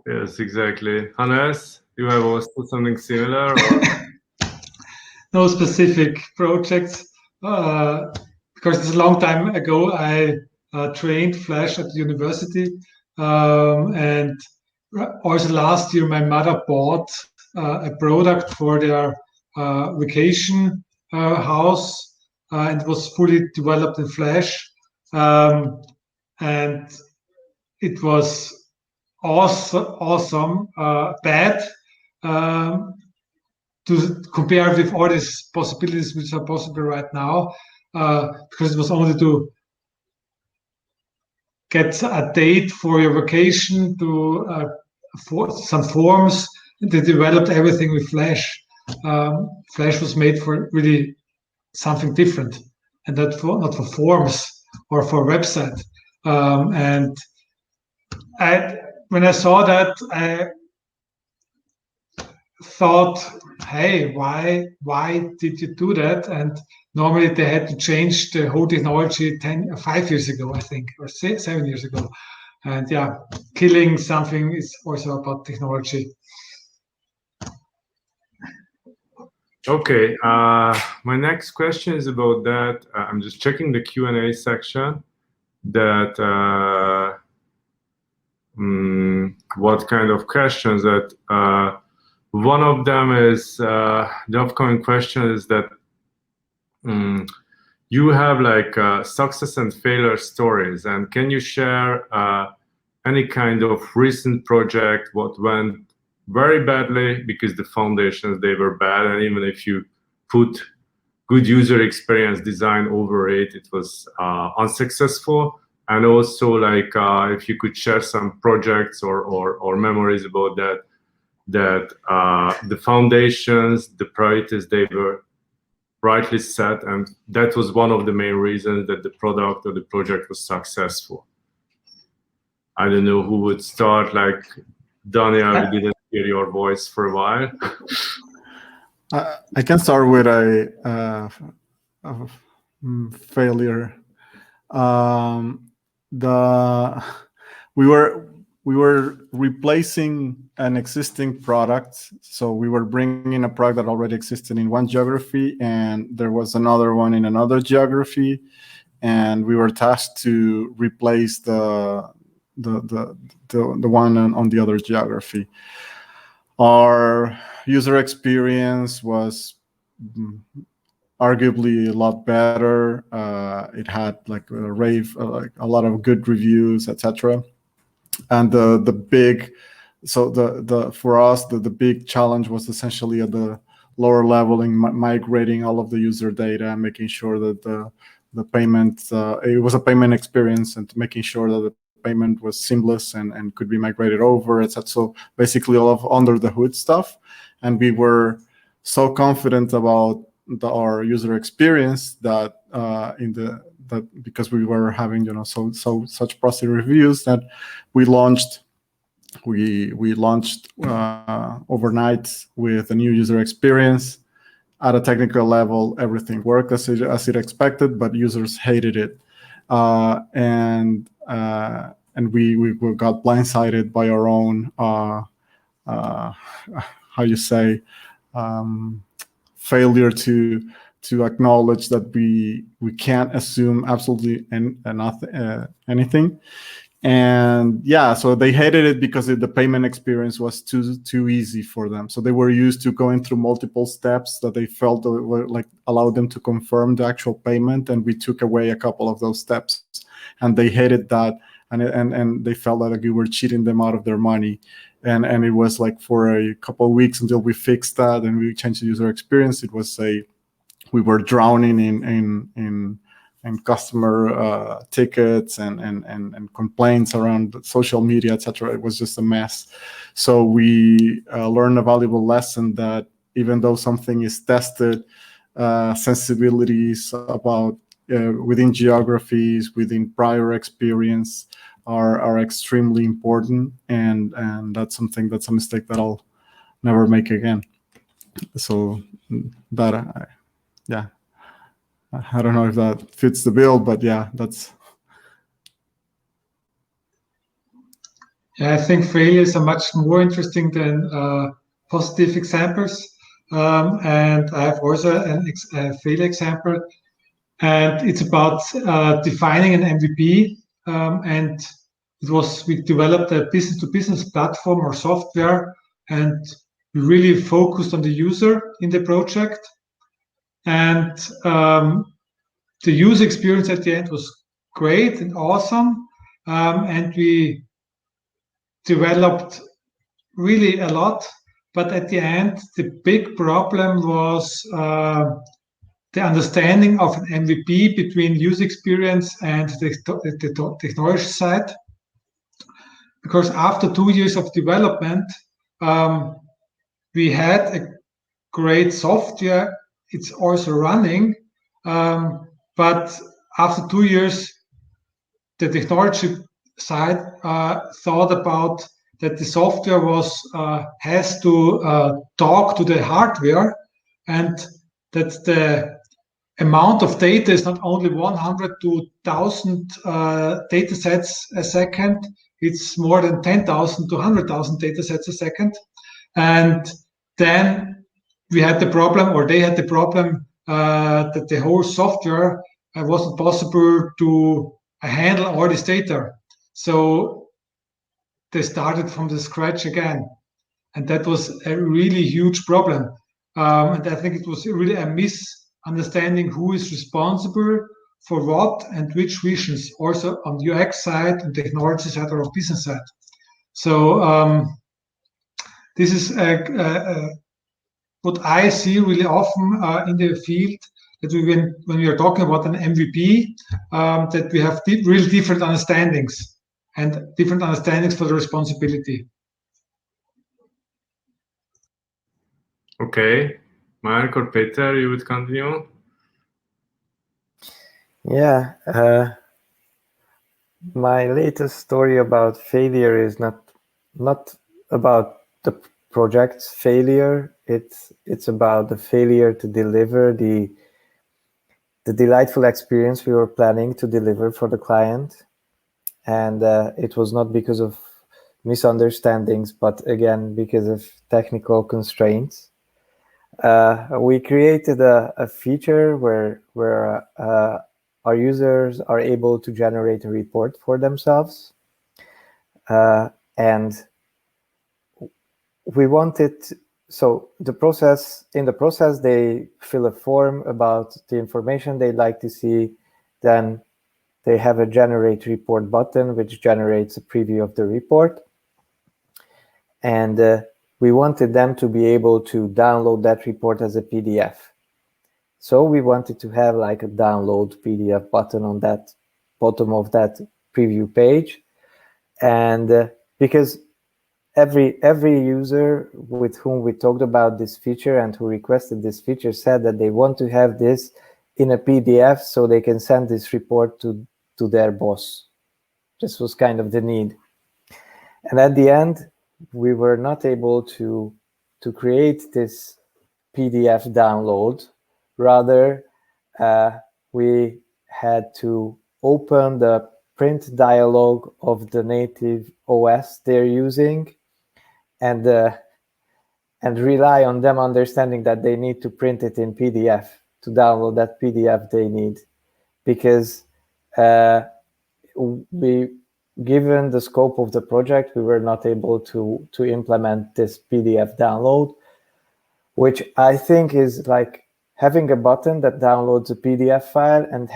Yes, exactly. Hannes, you have also something similar? Or? No specific projects, because it's a long time ago. I trained Flash at the university, and also last year my mother bought a product for their vacation house, and it was fully developed in Flash, and it was awesome, bad. To compare with all these possibilities which are possible right now, because it was only to get a date for your vacation, to for some forms. They developed everything with Flash. Flash was made for really something different, and not for forms or for website. And when I saw that, I thought, hey, why did you do that? And normally they had to change the whole technology 5 years ago, I think, or 7 years ago. And yeah, killing something is also about technology. Okay, my next question is about that. I'm just checking the Q&A section. That what kind of questions that one of them is the upcoming question is that you have like success and failure stories, and can you share any kind of recent project what went very badly because the foundations they were bad, and even if you put good user experience design over it, it was unsuccessful. And also like if you could share some projects or memories about that the foundations, the priorities, they were rightly set, and that was one of the main reasons that the product or the project was successful. I don't know who would start. Like Daniel, we didn't hear your voice for a while. I can start with a failure. We were replacing an existing product, so we were bringing in a product that already existed in one geography, and there was another one in another geography, and we were tasked to replace the one on the other geography. Our user experience was arguably a lot better. It had like a lot of good reviews, etc. And for us the big challenge was essentially at the lower level in migrating all of the user data and making sure that the payment it was a payment experience, and making sure that the payment was seamless and could be migrated over, etc. So basically all of under the hood stuff. And we were so confident about our user experience that because we were having such positive reviews, that we launched overnight with a new user experience. At a technical level, everything worked as it expected, but users hated it, and we got blindsided by our own failure to acknowledge that we can't assume absolutely anything. And yeah, so they hated it because the payment experience was too easy for them. So they were used to going through multiple steps that they felt were like allowed them to confirm the actual payment, and we took away a couple of those steps, and they hated that, and they felt like we were cheating them out of their money. And it was like for a couple of weeks until we fixed that and we changed the user experience. It was we were drowning in customer tickets and complaints around social media, etc. It was just a mess. So we learned a valuable lesson that even though something is tested, sensibilities about within geographies, within prior experience are extremely important, and that's a mistake that I'll never make again. So that yeah, I don't know if that fits the bill, but yeah, that's. Yeah, I think failures are much more interesting than positive examples. And I have also a failure example, and it's about defining an MVP. And we developed a business-to-business platform or software, and we really focused on the user in the project. And the user experience at the end was great and awesome. And we developed really a lot, but at the end, the big problem was the understanding of an MVP between user experience and the technology side. Because after 2 years of development, we had a great software. It's also running, but after 2 years, the technology side thought about that the software has to talk to the hardware, and that the amount of data is not only 100 to 1,000 data sets a second, it's more than 10,000 to 100,000 data sets a second. And then we had the problem, or they had the problem, that the whole software wasn't possible to handle all this data. So they started from the scratch again. And that was a really huge problem. And I think it was really a misunderstanding who is responsible for what and which visions, also on the UX side, and technology side, or on business side. So this is what I see really often in the field, that when we are talking about an MVP, that we have really different understandings for the responsibility. Okay, Mark or Peter, you would continue? Yeah, my latest story about failure is not about the project's failure. It's about the failure to deliver the delightful experience we were planning to deliver for the client. And it was not because of misunderstandings, but again, because of technical constraints. We created a feature where our users are able to generate a report for themselves. And we wanted, so in the process, they fill a form about the information they'd like to see. Then they have a generate report button, which generates a preview of the report. And we wanted them to be able to download that report as a PDF. So we wanted to have like a download PDF button on that bottom of that preview page. And because every user with whom we talked about this feature and who requested this feature said that they want to have this in a PDF so they can send this report to their boss. This was kind of the need. And at the end, we were not able to create this PDF download. Rather, we had to open the print dialog of the native OS they're using, and rely on them understanding that they need to print it in PDF to download that PDF they need, because we given the scope of the project, we were not able to implement this PDF download, which I think is like having a button that downloads a PDF file and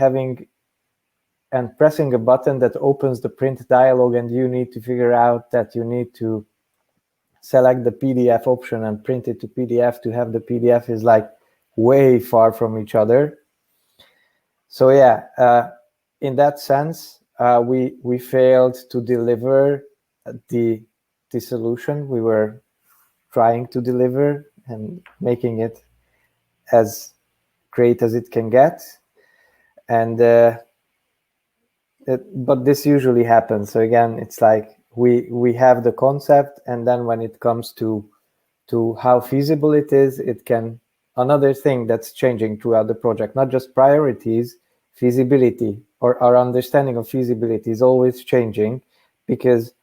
pressing a button that opens the print dialog, and you need to figure out that you need to select the PDF option and print it to PDF to have the PDF is like way far from each other. So yeah, in that sense, we failed to deliver the solution we were trying to deliver and making it as great as it can get. And but this usually happens. So again, it's like we have the concept, and then when it comes to how feasible it is, it can, another thing that's changing throughout the project, not just priorities, feasibility, or our understanding of feasibility is always changing, because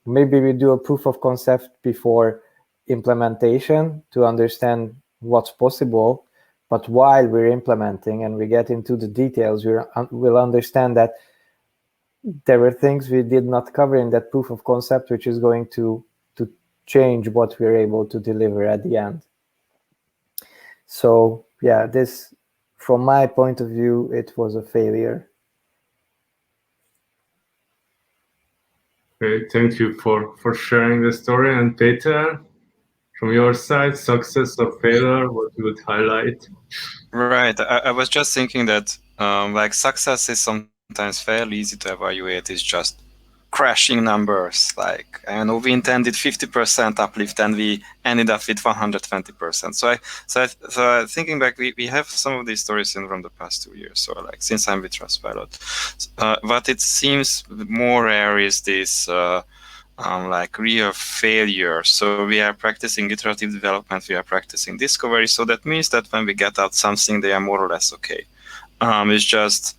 maybe we do a proof of concept before implementation to understand what's possible, but while we're implementing and we get into the details, we'll understand that there were things we did not cover in that proof of concept, which is going to change what we're able to deliver at the end. So yeah, this, from my point of view, it was a failure. Okay, thank you for sharing the story. And Peter, from your side, success or failure, what you would highlight? Right. I was just thinking that like success is sometimes fairly easy to evaluate. It's just crashing numbers. Like, I know we intended 50% uplift and we ended up with 120%. So thinking back, we have some of these stories from the past 2 years. So like since I'm with Trustpilot, but it seems more rare is this like real failure. So we are practicing iterative development, we are practicing discovery. So that means that when we get out something, they are more or less okay. It's just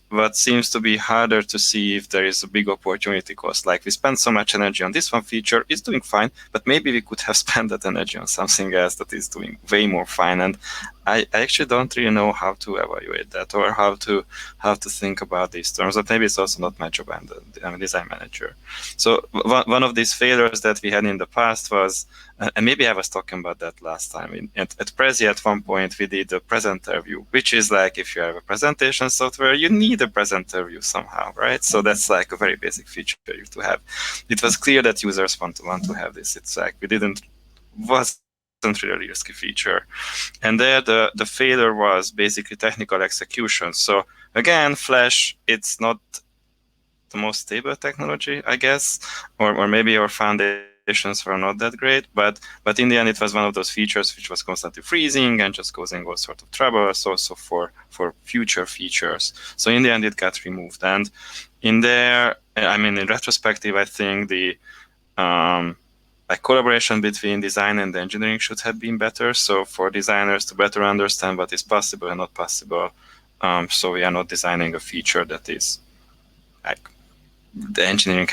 what seems to be harder to see if there is a big opportunity cost. Like we spend so much energy on this one feature, it's doing fine, but maybe we could have spent that energy on something else that is doing way more fine. And I actually don't really know how to evaluate that or how to think about these terms. But maybe it's also not my job. I'm a design manager. So one of these failures that we had in the past was, and maybe I was talking about that last time, at Prezi at one point we did a presenter view, which is like if you have a presentation software, you need a presenter view somehow, right? So that's like a very basic feature to have. It was clear that users want to have this. It's like wasn't really a risky feature. And there the failure was basically technical execution. So again, Flash, it's not the most stable technology, I guess, or maybe our foundations were not that great, but in the end it was one of those features which was constantly freezing and just causing all sorts of trouble, also for future features. So in the end it got removed. And in there, I mean, in retrospective, I think the like collaboration between design and engineering should have been better. So for designers to better understand what is possible and not possible. So we are not designing a feature that is like the engineering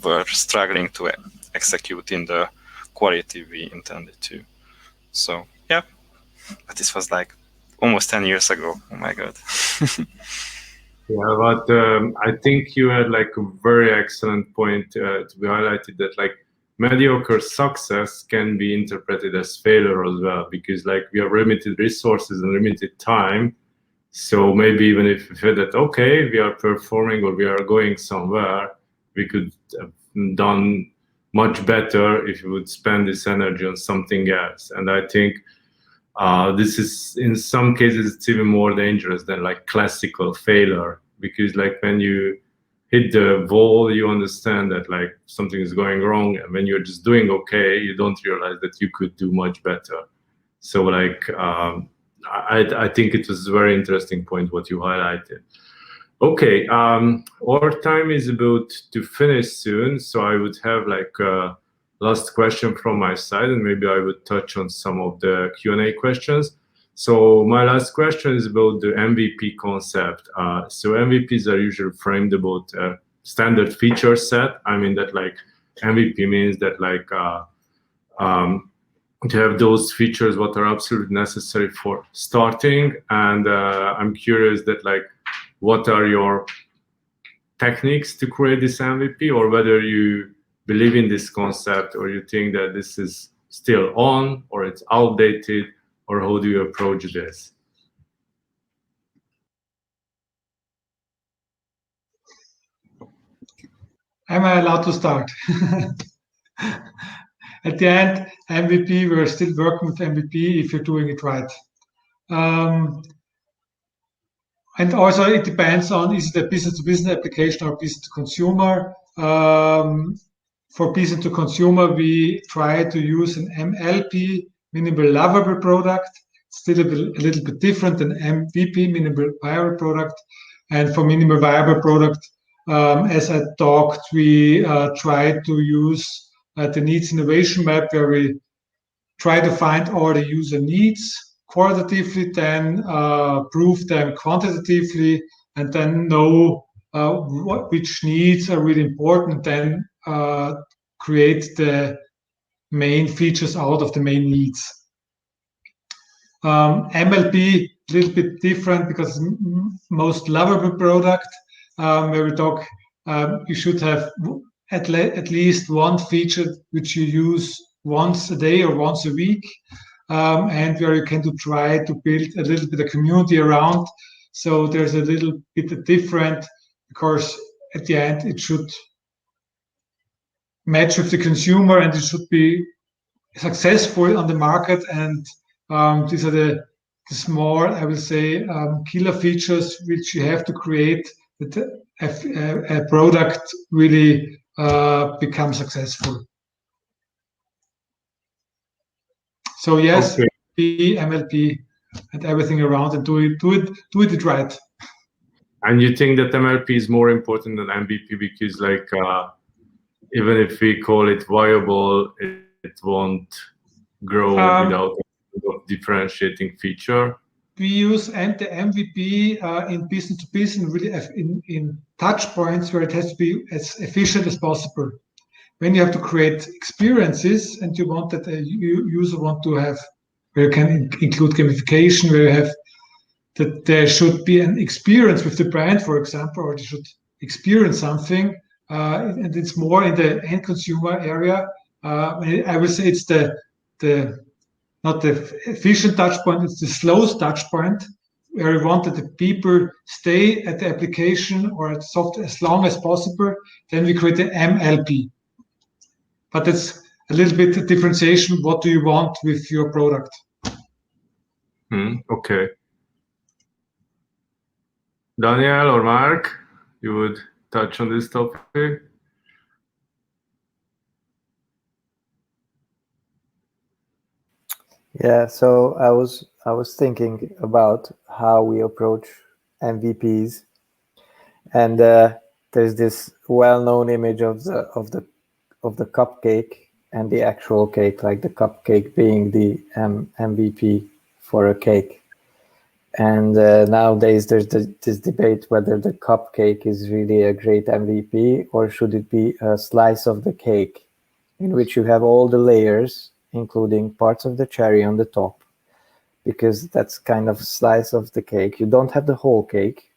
were struggling to execute in the quality we intended to. So yeah, but this was like almost 10 years ago. Oh my God. Yeah, but I think you had like a very excellent point to be highlighted, that like mediocre success can be interpreted as failure as well, because like we have limited resources and limited time. So maybe even if we feel that, okay, we are performing or we are going somewhere, we could have done much better if we would spend this energy on something else. And I think this is, in some cases, it's even more dangerous than like classical failure, because like when you hit the wall, you understand that like something is going wrong, and when you're just doing okay, you don't realize that you could do much better. So like I think it was a very interesting point what you highlighted. Okay, our time is about to finish soon, so I would have like a last question from my side, and maybe I would touch on some of the Q&A questions. So my last question is about the MVP concept. So MVPs are usually framed about a standard feature set. I mean that like MVP means that like to have those features what are absolutely necessary for starting. And I'm curious that like, what are your techniques to create this MVP, or whether you believe in this concept, or you think that this is still on, or it's outdated, or how do you approach this? Am I allowed to start? At the end, MVP, we're still working with MVP if you're doing it right. And also it depends on, is it a business-to-business application or business-to-consumer? For business-to-consumer, we try to use an MLP, minimal lovable product. Still a little bit different than MVP, minimal viable product. And for minimal viable product, as I talked, we try to use the needs innovation map, where we try to find all the user needs qualitatively, then prove them quantitatively, and then know which needs are really important, then create the main features out of the main needs. MLP, a little bit different because most lovable product, where we talk, you should have at least one feature which you use once a day or once a week, and where you can try to build a little bit of community around. So there's a little bit different, because at the end it should match with the consumer and it should be successful on the market. And these are the small, I will say, killer features which you have to create that a product really become successful. So yes, Okay. MLP and everything around, and do it right. And you think that MLP is more important than MVP because, like, even if we call it viable, it won't grow without a differentiating feature? We use the MVP in business to business, really in touch points where it has to be as efficient as possible. When you have to create experiences and you want that a user want to have, where you can include gamification, where you have that there should be an experience with the brand, for example, or they should experience something, and it's more in the end consumer area. I would say it's the not the efficient touch point, it's the slowest touch point, where we want that the people stay at the application or at software as long as possible. Then we create the MLP. But it's a little bit of differentiation. What do you want with your product? Okay. Daniel or Mark, you would touch on this topic? Yeah, so I was thinking about how we approach MVPs, and there's this well-known image of the cupcake and the actual cake, like the cupcake being the MVP for a cake. And nowadays there's this debate whether the cupcake is really a great MVP, or should it be a slice of the cake in which you have all the layers, including parts of the cherry on the top, because that's kind of a slice of the cake. You don't have the whole cake,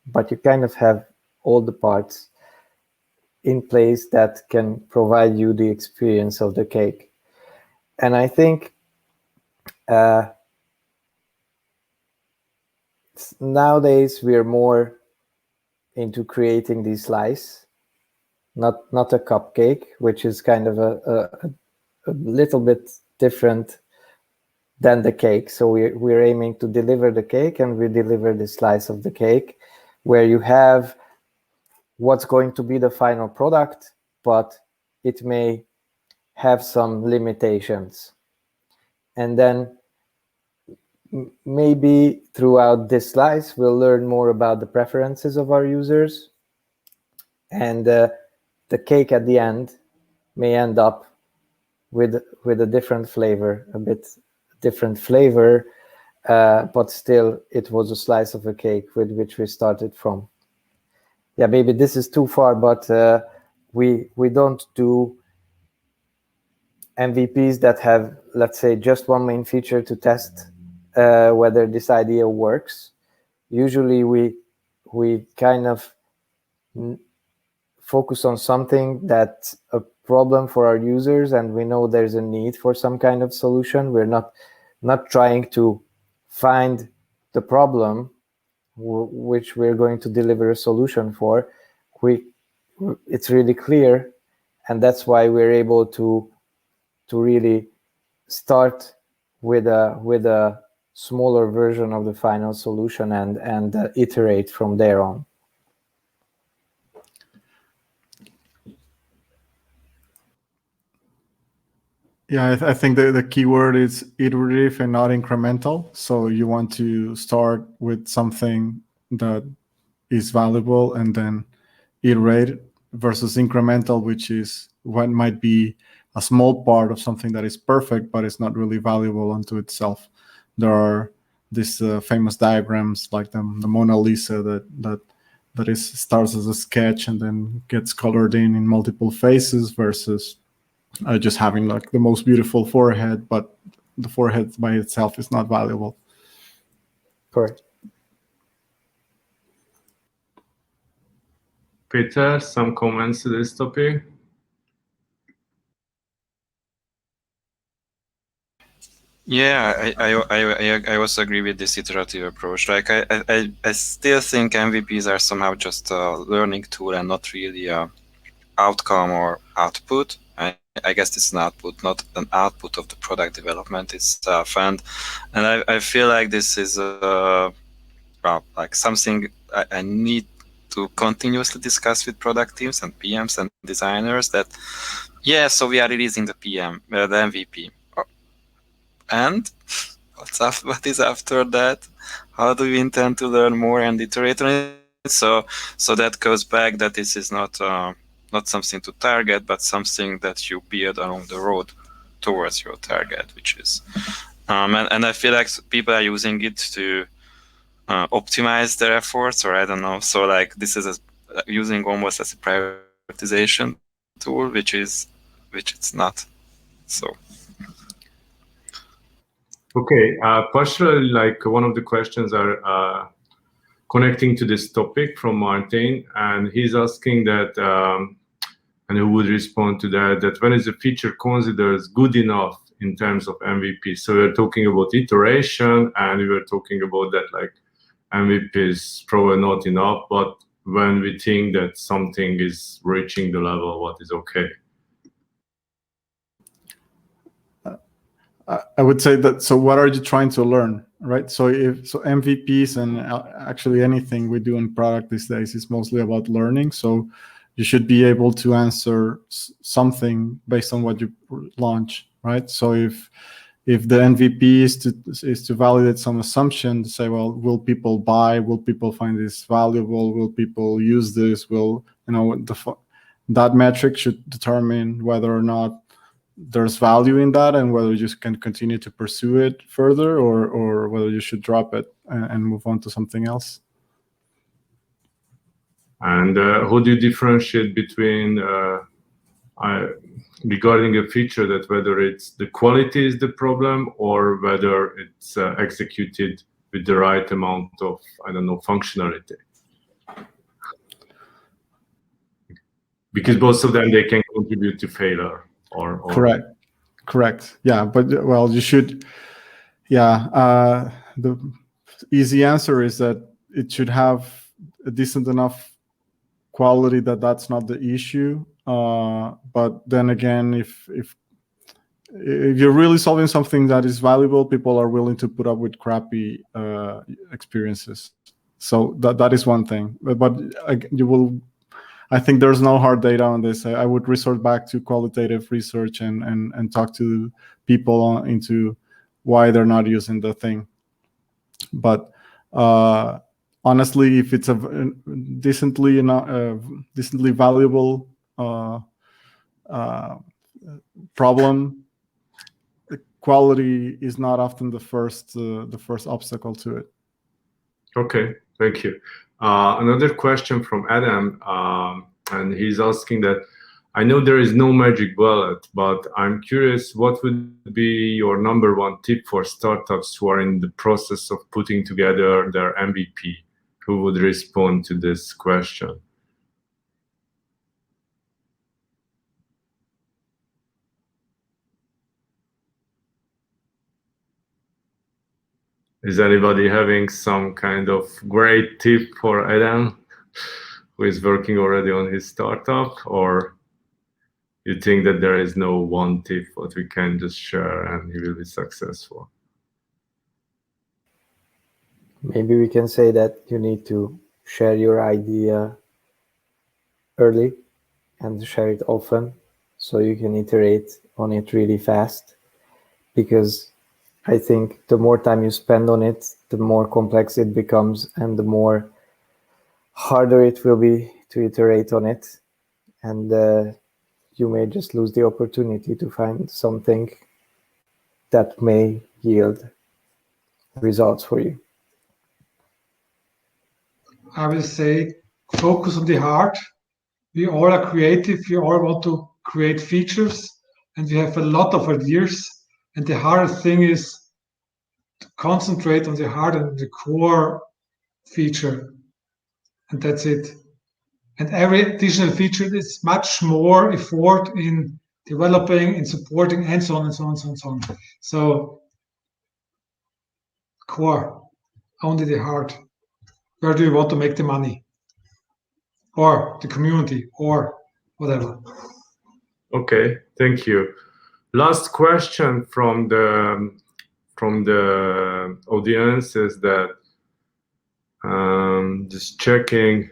but you kind of have all the parts in place that can provide you the experience of the cake. And I think nowadays we are more into creating the slice, not a cupcake, which is kind of a little bit different than the cake. So we're aiming to deliver the cake, and we deliver the slice of the cake, where you have what's going to be the final product, but it may have some limitations. And then maybe throughout this slice, we'll learn more about the preferences of our users, and the cake at the end may end up with a different flavor, a bit different flavor, but still it was a slice of a cake with which we started from. Yeah, maybe this is too far, but we don't do MVPs that have, let's say, just one main feature to test whether this idea works. Usually we kind of focus on something that's a problem for our users, and we know there's a need for some kind of solution. We're not trying to find the problem which we're going to deliver a solution for. It's really clear, and that's why we're able to really start with a smaller version of the final solution and iterate from there on. Yeah, I think the key word is iterative and not incremental. So you want to start with something that is valuable and then iterate, versus incremental, which is what might be a small part of something that is perfect, but it's not really valuable unto itself. There are these famous diagrams like the Mona Lisa that starts as a sketch and then gets colored in multiple phases, versus just having like the most beautiful forehead, but the forehead by itself is not valuable. Correct. Peter, some comments to this topic? Yeah, I also agree with this iterative approach. Like I still think MVPs are somehow just a learning tool and not really a outcome or output. I guess it's an output, not an output of the product development itself. And I feel like this is like something I need to continuously discuss with product teams and PMs and designers, that yeah, so we are releasing the MVP. And what is after that? How do we intend to learn more and iterate on it? So that goes back that this is not something to target, but something that you build along the road towards your target, which is and I feel like people are using it to optimize their efforts, or I don't know. So like this is using almost as a prioritization tool, which it's not. So. Okay, partially, like one of the questions are connecting to this topic from Martin, and he's asking that, and who would respond to that when is a feature considered good enough in terms of MVP? So we're talking about iteration, and we were talking about that like MVP is probably not enough, but when we think that something is reaching the level, what is okay? I would say that, so what are you trying to learn, right? So MVPs and actually anything we do in product these days is mostly about learning. So you should be able to answer something based on what you launch, right? So if the MVP is to validate some assumption, to say, well, will people buy? Will people find this valuable? Will people use this? Will, that metric should determine whether or not there's value in that, and whether you just can continue to pursue it further, or whether you should drop it and move on to something else. And how do you differentiate between regarding a feature, that whether it's the quality is the problem, or whether it's executed with the right amount of, I don't know, functionality? Because both of them, they can contribute to failure. Or Correct. Yeah, but well, you should. Yeah, the easy answer is that it should have a decent enough quality that that's not the issue. But then again, if you're really solving something that is valuable, people are willing to put up with crappy experiences. So that is one thing. But you will. I think there's no hard data on this. I would resort back to qualitative research and talk to people into why they're not using the thing. But honestly, if it's a decently valuable problem, the quality is not often the first obstacle to it. Okay, thank you. Another question from Adam, and he's asking that, I know there is no magic bullet, but I'm curious, what would be your number one tip for startups who are in the process of putting together their MVP? Who would respond to this question? Is anybody having some kind of great tip for Adam, who is working already on his startup, or you think that there is no one tip what we can just share and he will be successful? Maybe we can say that you need to share your idea early and share it often so you can iterate on it really fast, because I think the more time you spend on it, the more complex it becomes and the more harder it will be to iterate on it, and you may just lose the opportunity to find something that may yield results for you. I will say focus on the heart. We all are creative. We all want to create features, and we have a lot of ideas. And the hardest thing is to concentrate on the heart and the core feature, and that's it. And every additional feature is much more effort in developing, in supporting, and so on and so on and so on and so on. So core, only the heart. Where do you want to make the money? Or the community, or whatever. Okay, thank you. Last question from the audience is that just checking,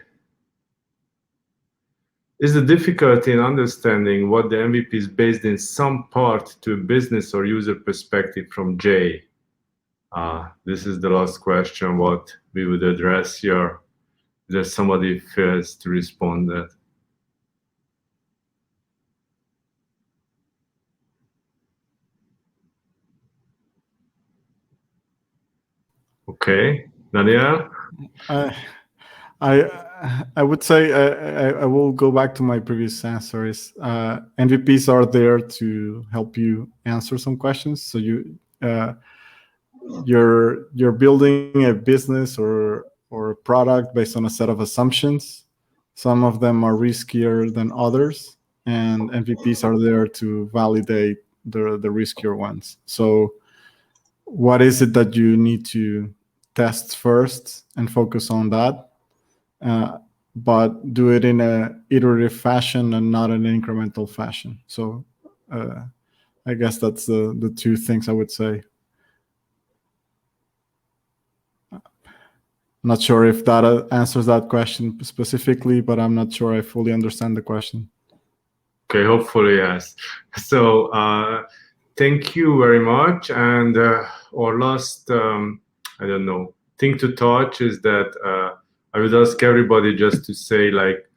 is the difficulty in understanding what the MVP is based in some part to a business or user perspective from Jay? This is the last question what we would address here. There's somebody feels to respond that. Okay, Daniel? I would say I will go back to my previous answer. Is MVPs are there to help you answer some questions. So you're building a business or a product based on a set of assumptions. Some of them are riskier than others, and MVPs are there to validate the riskier ones. So what is it that you need to test first and focus on that? But do it in a iterative fashion and not an incremental fashion. So I guess that's the two things I would say. Not sure if that answers that question specifically, but I'm not sure I fully understand the question. Okay, hopefully yes. So thank you very much. And our last, I don't know, thing to touch is that I would ask everybody just to say like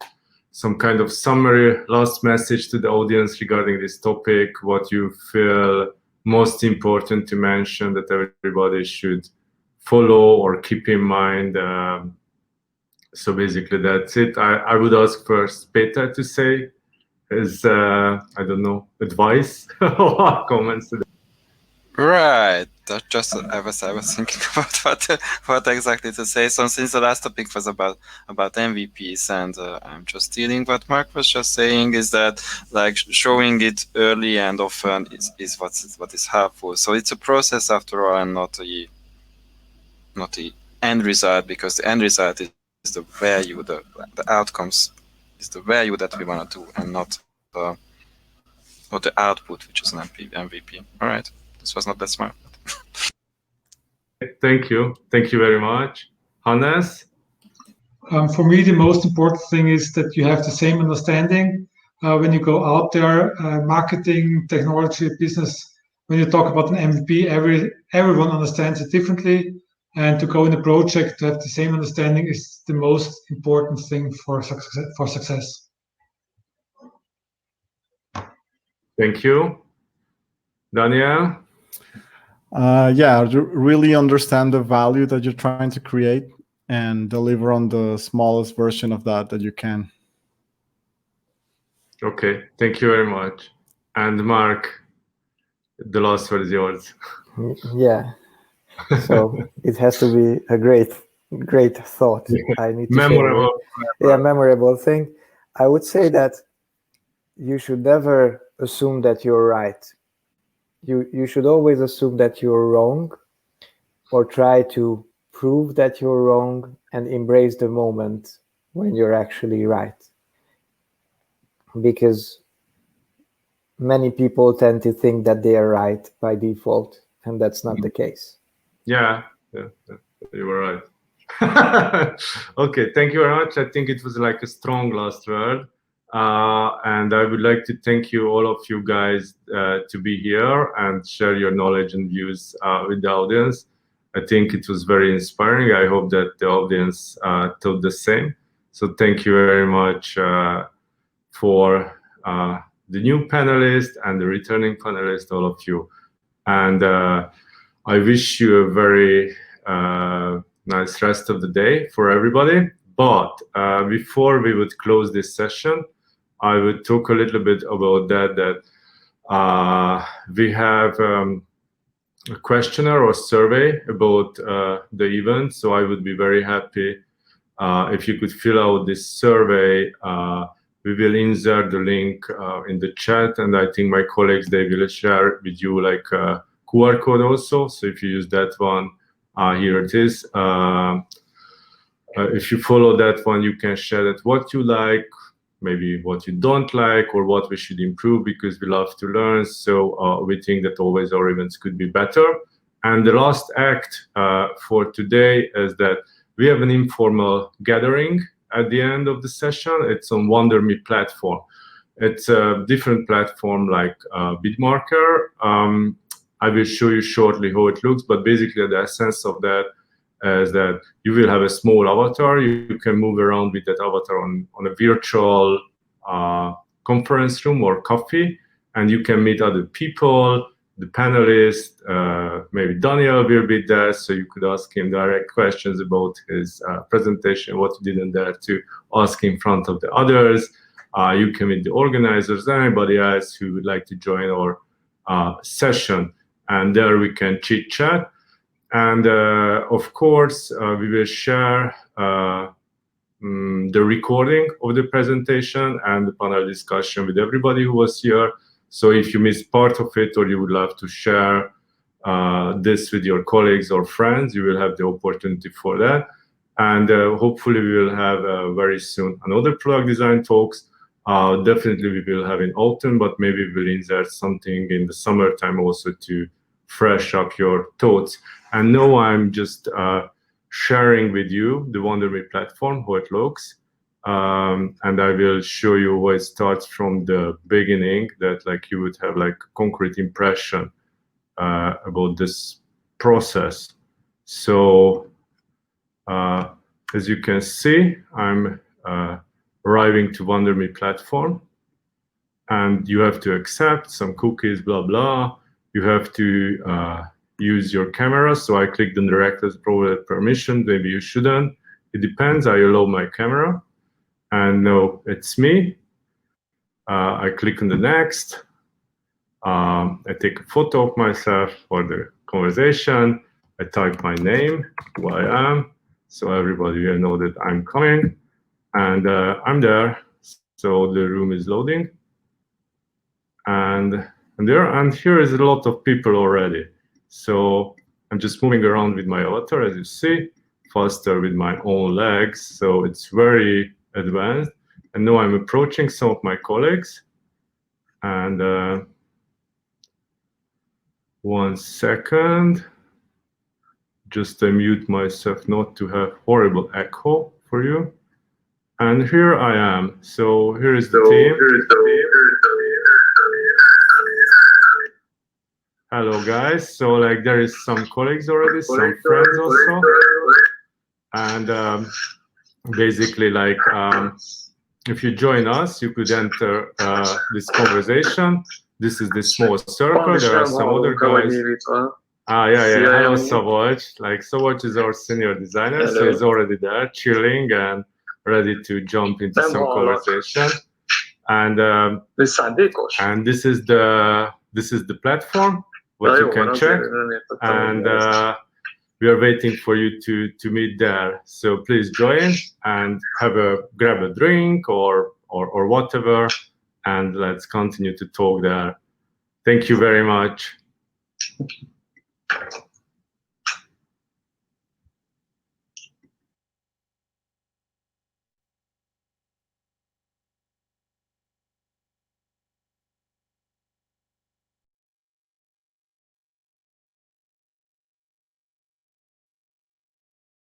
some kind of summary, last message to the audience regarding this topic, what you feel most important to mention that everybody should follow or keep in mind. So basically that's it. I would ask first Peter to say his, I don't know, advice or comments to that. Right. That just I was thinking about what exactly to say. So since the last topic was about MVPs, and I'm just stealing what Mark was just saying, is that like showing it early and often is what is helpful. So it's a process after all, and not the end result, because the end result is the value, the outcomes is the value that we want to do, and not the output, which is an MVP. All right. This was not that smart. Thank you. Thank you very much. Hannes? For me, the most important thing is that you have the same understanding when you go out there, marketing, technology, business. When you talk about an MVP, everyone understands it differently. And to go in a project to have the same understanding is the most important thing for success. Thank you. Daniel? Yeah, really understand the value that you're trying to create and deliver on the smallest version of that you can. Okay, thank you very much. And Mark, the last word is yours. Yeah. So it has to be a great thought. I need to memorable. Say memorable thing. I would say that you should never assume that you're right. You should always assume that you're wrong, or try to prove that you're wrong and embrace the moment when you're actually right. Because many people tend to think that they are right by default, and that's not the case. Yeah, you were right. Okay, thank you very much. I think it was like a strong last word. And I would like to thank you, all of you guys, to be here and share your knowledge and views with the audience. I think it was very inspiring. I hope that the audience thought the same. So thank you very much for the new panelists and the returning panelists, all of you. And I wish you a very nice rest of the day for everybody. But before we would close this session, I would talk a little bit about that we have a questionnaire or survey about the event. So I would be very happy if you could fill out this survey. We will insert the link in the chat, and I think my colleagues, they will share with you like a QR code also. So if you use that one, here it is. If you follow that one, you can share that what you like, maybe what you don't like, or what we should improve, because we love to learn. So we think that always our events could be better. And the last act for today is that we have an informal gathering at the end of the session. It's on WonderMe platform. It's a different platform like Bitmarker. I will show you shortly how it looks, but basically the essence of that is that you will have a small avatar. You can move around with that avatar on a virtual conference room or coffee, and you can meet other people, the panelists. Maybe Daniel will be there, so you could ask him direct questions about his presentation, what you didn't dare to ask in front of the others. You can meet the organizers, anybody else who would like to join our session, and there we can chit chat. And of course, we will share the recording of the presentation and the panel discussion with everybody who was here. So if you missed part of it, or you would love to share this with your colleagues or friends, you will have the opportunity for that. And hopefully we will have very soon another product design talks. Definitely we will have in autumn, but maybe we'll insert something in the summertime also to fresh up your thoughts. And now I'm just sharing with you the WonderMe platform, how it looks. And I will show you how it starts from the beginning, that like you would have like a concrete impression about this process. So as you can see, I'm arriving to WonderMe platform, and you have to accept some cookies, blah, blah. You have to use your camera. So I clicked on director's provided permission. Maybe you shouldn't. It depends. I allow my camera. And no, it's me. I click on the next. I take a photo of myself for the conversation. I type my name, who I am, so everybody will know that I'm coming. And I'm there. So the room is loading. And here is a lot of people already. So I'm just moving around with my avatar, as you see, faster with my own legs. So it's very advanced. And now I'm approaching some of my colleagues. And 1 second. Just mute myself not to have horrible echo for you. And here I am. So here is the team. Hello guys. So like there is some colleagues already, some friends also. And basically like if you join us, you could enter this conversation. This is the small circle. There are some other guys. Yeah. Hello, Savoch. Like Savoch is our senior designer, so he's already there, chilling and ready to jump into some conversation. And this is the platform, what you can check. And we are waiting for you to meet there. So please join and grab a drink or whatever, and let's continue to talk there. Thank you very much.